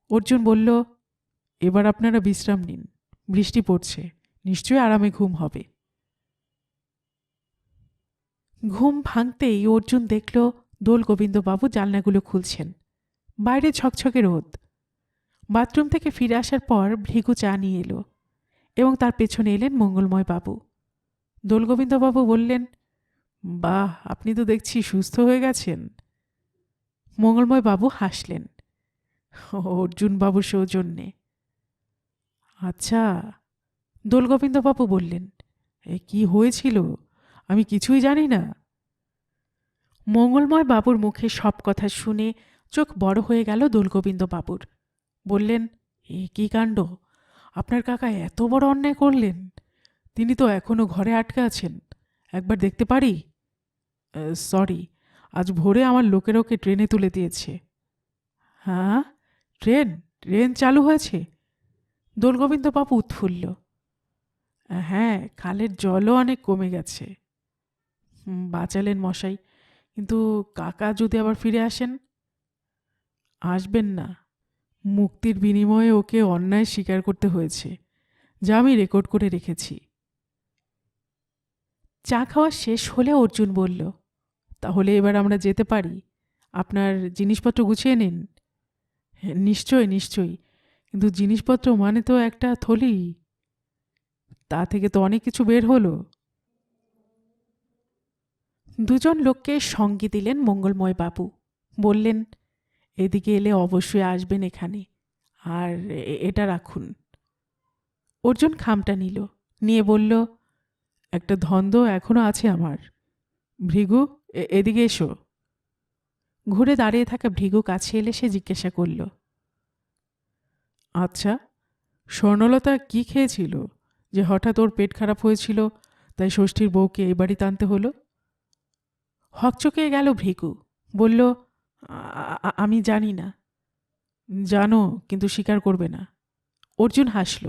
Speaker 1: অর্জুন বলল, এবার আপনারা বিশ্রাম নিন, বৃষ্টি পড়ছে, নিশ্চয়ই আরামে ঘুম হবে। ঘুম ভাঙতেই অর্জুন দেখল দোল গোবিন্দবাবু জানলাগুলো খুলছেন। বাইরে ঝকঝকে রোদ। বাথরুম থেকে ফিরে আসার পর ভৃগু চা নিয়ে এলো এবং তার পেছনে এলেন মঙ্গলময় বাবু। দোলগোবিন্দবাবু বললেন, বাহ, আপনি তো দেখছি সুস্থ হয়ে গেছেন। মঙ্গলময় বাবু হাসলেন, অর্জুন বাবুর সৌজন্যে। আচ্ছা। দোলগোবিন্দবাবু বললেন, কি হয়েছিল? আমি কিছুই জানি না। মঙ্গলময় বাবুর মুখে সব কথা শুনে চোখ বড় হয়ে গেল দোলগোবিন্দবাবুর। বললেন, কি কাণ্ড! আপনার কাকা এত বড় অন্যায় করলেন? তিনি তো এখনো ঘরে আটকে আছেন। একবার দেখতে পারি? সরি, আজ ভোরে আমার লোকেরা ওকে ট্রেনে তুলে দিয়েছে। হ্যাঁ, ট্রেন ট্রেন চালু হয়েছে? দোলগোবিন্দবাবু উৎফুল্ল। হ্যাঁ, খালের জলও অনেক কমে গেছে। বাঁচালেন মশাই, কিন্তু কাকা যদি আবার ফিরে আসেন? আসবেন না। মুক্তির বিনিময়ে ওকে অন্যায় স্বীকার করতে হয়েছে, যা আমি রেকর্ড করে রেখেছি। চা খাওয়া শেষ হলে অর্জুন বলল, তাহলে এবার আমরা যেতে পারি? আপনার জিনিসপত্র গুছিয়ে নিন। নিশ্চয়ই নিশ্চয়ই, কিন্তু জিনিসপত্র মানে তো একটা থলি, তা থেকে তো অনেক কিছু বের হলো। দুজন লোককে সঙ্গী দিলেন মঙ্গলময় বাবু। বললেন, এদিকে এলে অবশ্যই আসবেন এখানে, আর এটা রাখুন। অর্জুন খামটা নিল, নিয়ে বলল, একটা ধন্দ এখনো আছে আমার। ভৃগু, এদিকে এসো। ঘুরে দাঁড়িয়ে থাকা ভৃগু কাছে এলে সে জিজ্ঞাসা করল, আচ্ছা, স্বর্ণলতা কি খেয়েছিল যে হঠাৎ ওর পেট খারাপ হয়েছিল, তাই ষষ্ঠীর বউকে এই বাড়িতে আনতে হলো? হকচকে গেল ভৃগু। বলল, আমি জানি না। জানো, কিন্তু স্বীকার করবে না। অর্জুন হাসল।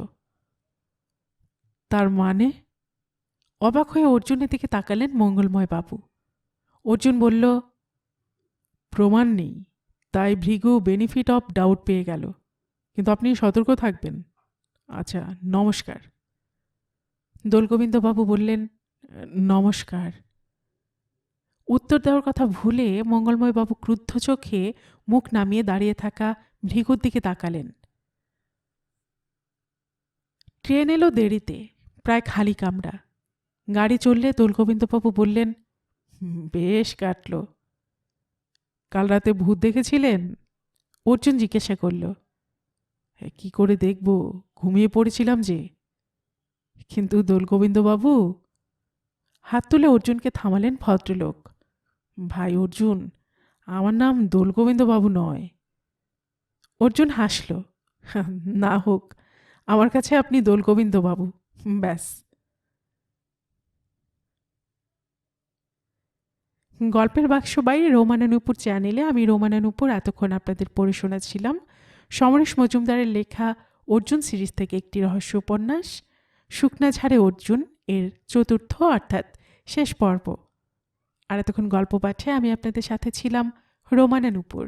Speaker 1: তার মানে? অবাক হয়ে অর্জুনের দিকে তাকালেন মঙ্গলময় বাবু। অর্জুন বলল, প্রমাণ নেই, তাই ভৃগু বেনিফিট অফ ডাউট পেয়ে গেল, কিন্তু আপনি সতর্ক থাকবেন। আচ্ছা, নমস্কার। দোলগোবিন্দবাবু বললেন, নমস্কার। উত্তর দেওয়ার কথা ভুলে মঙ্গলময় বাবু ক্রুদ্ধ চোখে মুখ নামিয়ে দাঁড়িয়ে থাকা ভৃগুর দিকে তাকালেন। ট্রেন এলো দেরিতে, প্রায় খালি কামরা। গাড়ি চললে দোলগোবিন্দবাবু বললেন, বেশ কাটল। কাল রাতে ভূত দেখেছিলেন? অর্জুন জিজ্ঞাসা করল। কি করে দেখব, ঘুমিয়ে পড়েছিলাম যে। কিন্তু দোলগোবিন্দবাবু, হাত তুলে অর্জুনকে থামালেন ভদ্রলোক। ভাই অর্জুন, আমার নাম দোলগোবিন্দবাবু নয়। অর্জুন হাসল। না হোক, আমার কাছে আপনি দোলগোবিন্দবাবু, ব্যাস। গল্পের বাক্স বাইরে রোমানানুপুর চ্যানেলে আমি রোমানানুপুর এতক্ষণ আপনাদের পড়ে শোনাচ্ছিলাম সমরেশ মজুমদারের লেখা অর্জুন সিরিজ থেকে একটি রহস্য উপন্যাস শুকনা ঝাড়ে অর্জুন এর চতুর্থ অর্থাৎ শেষ পর্ব। আর এতক্ষণ গল্প পাঠে আমি আপনাদের সাথে ছিলাম রোমানানুপুর।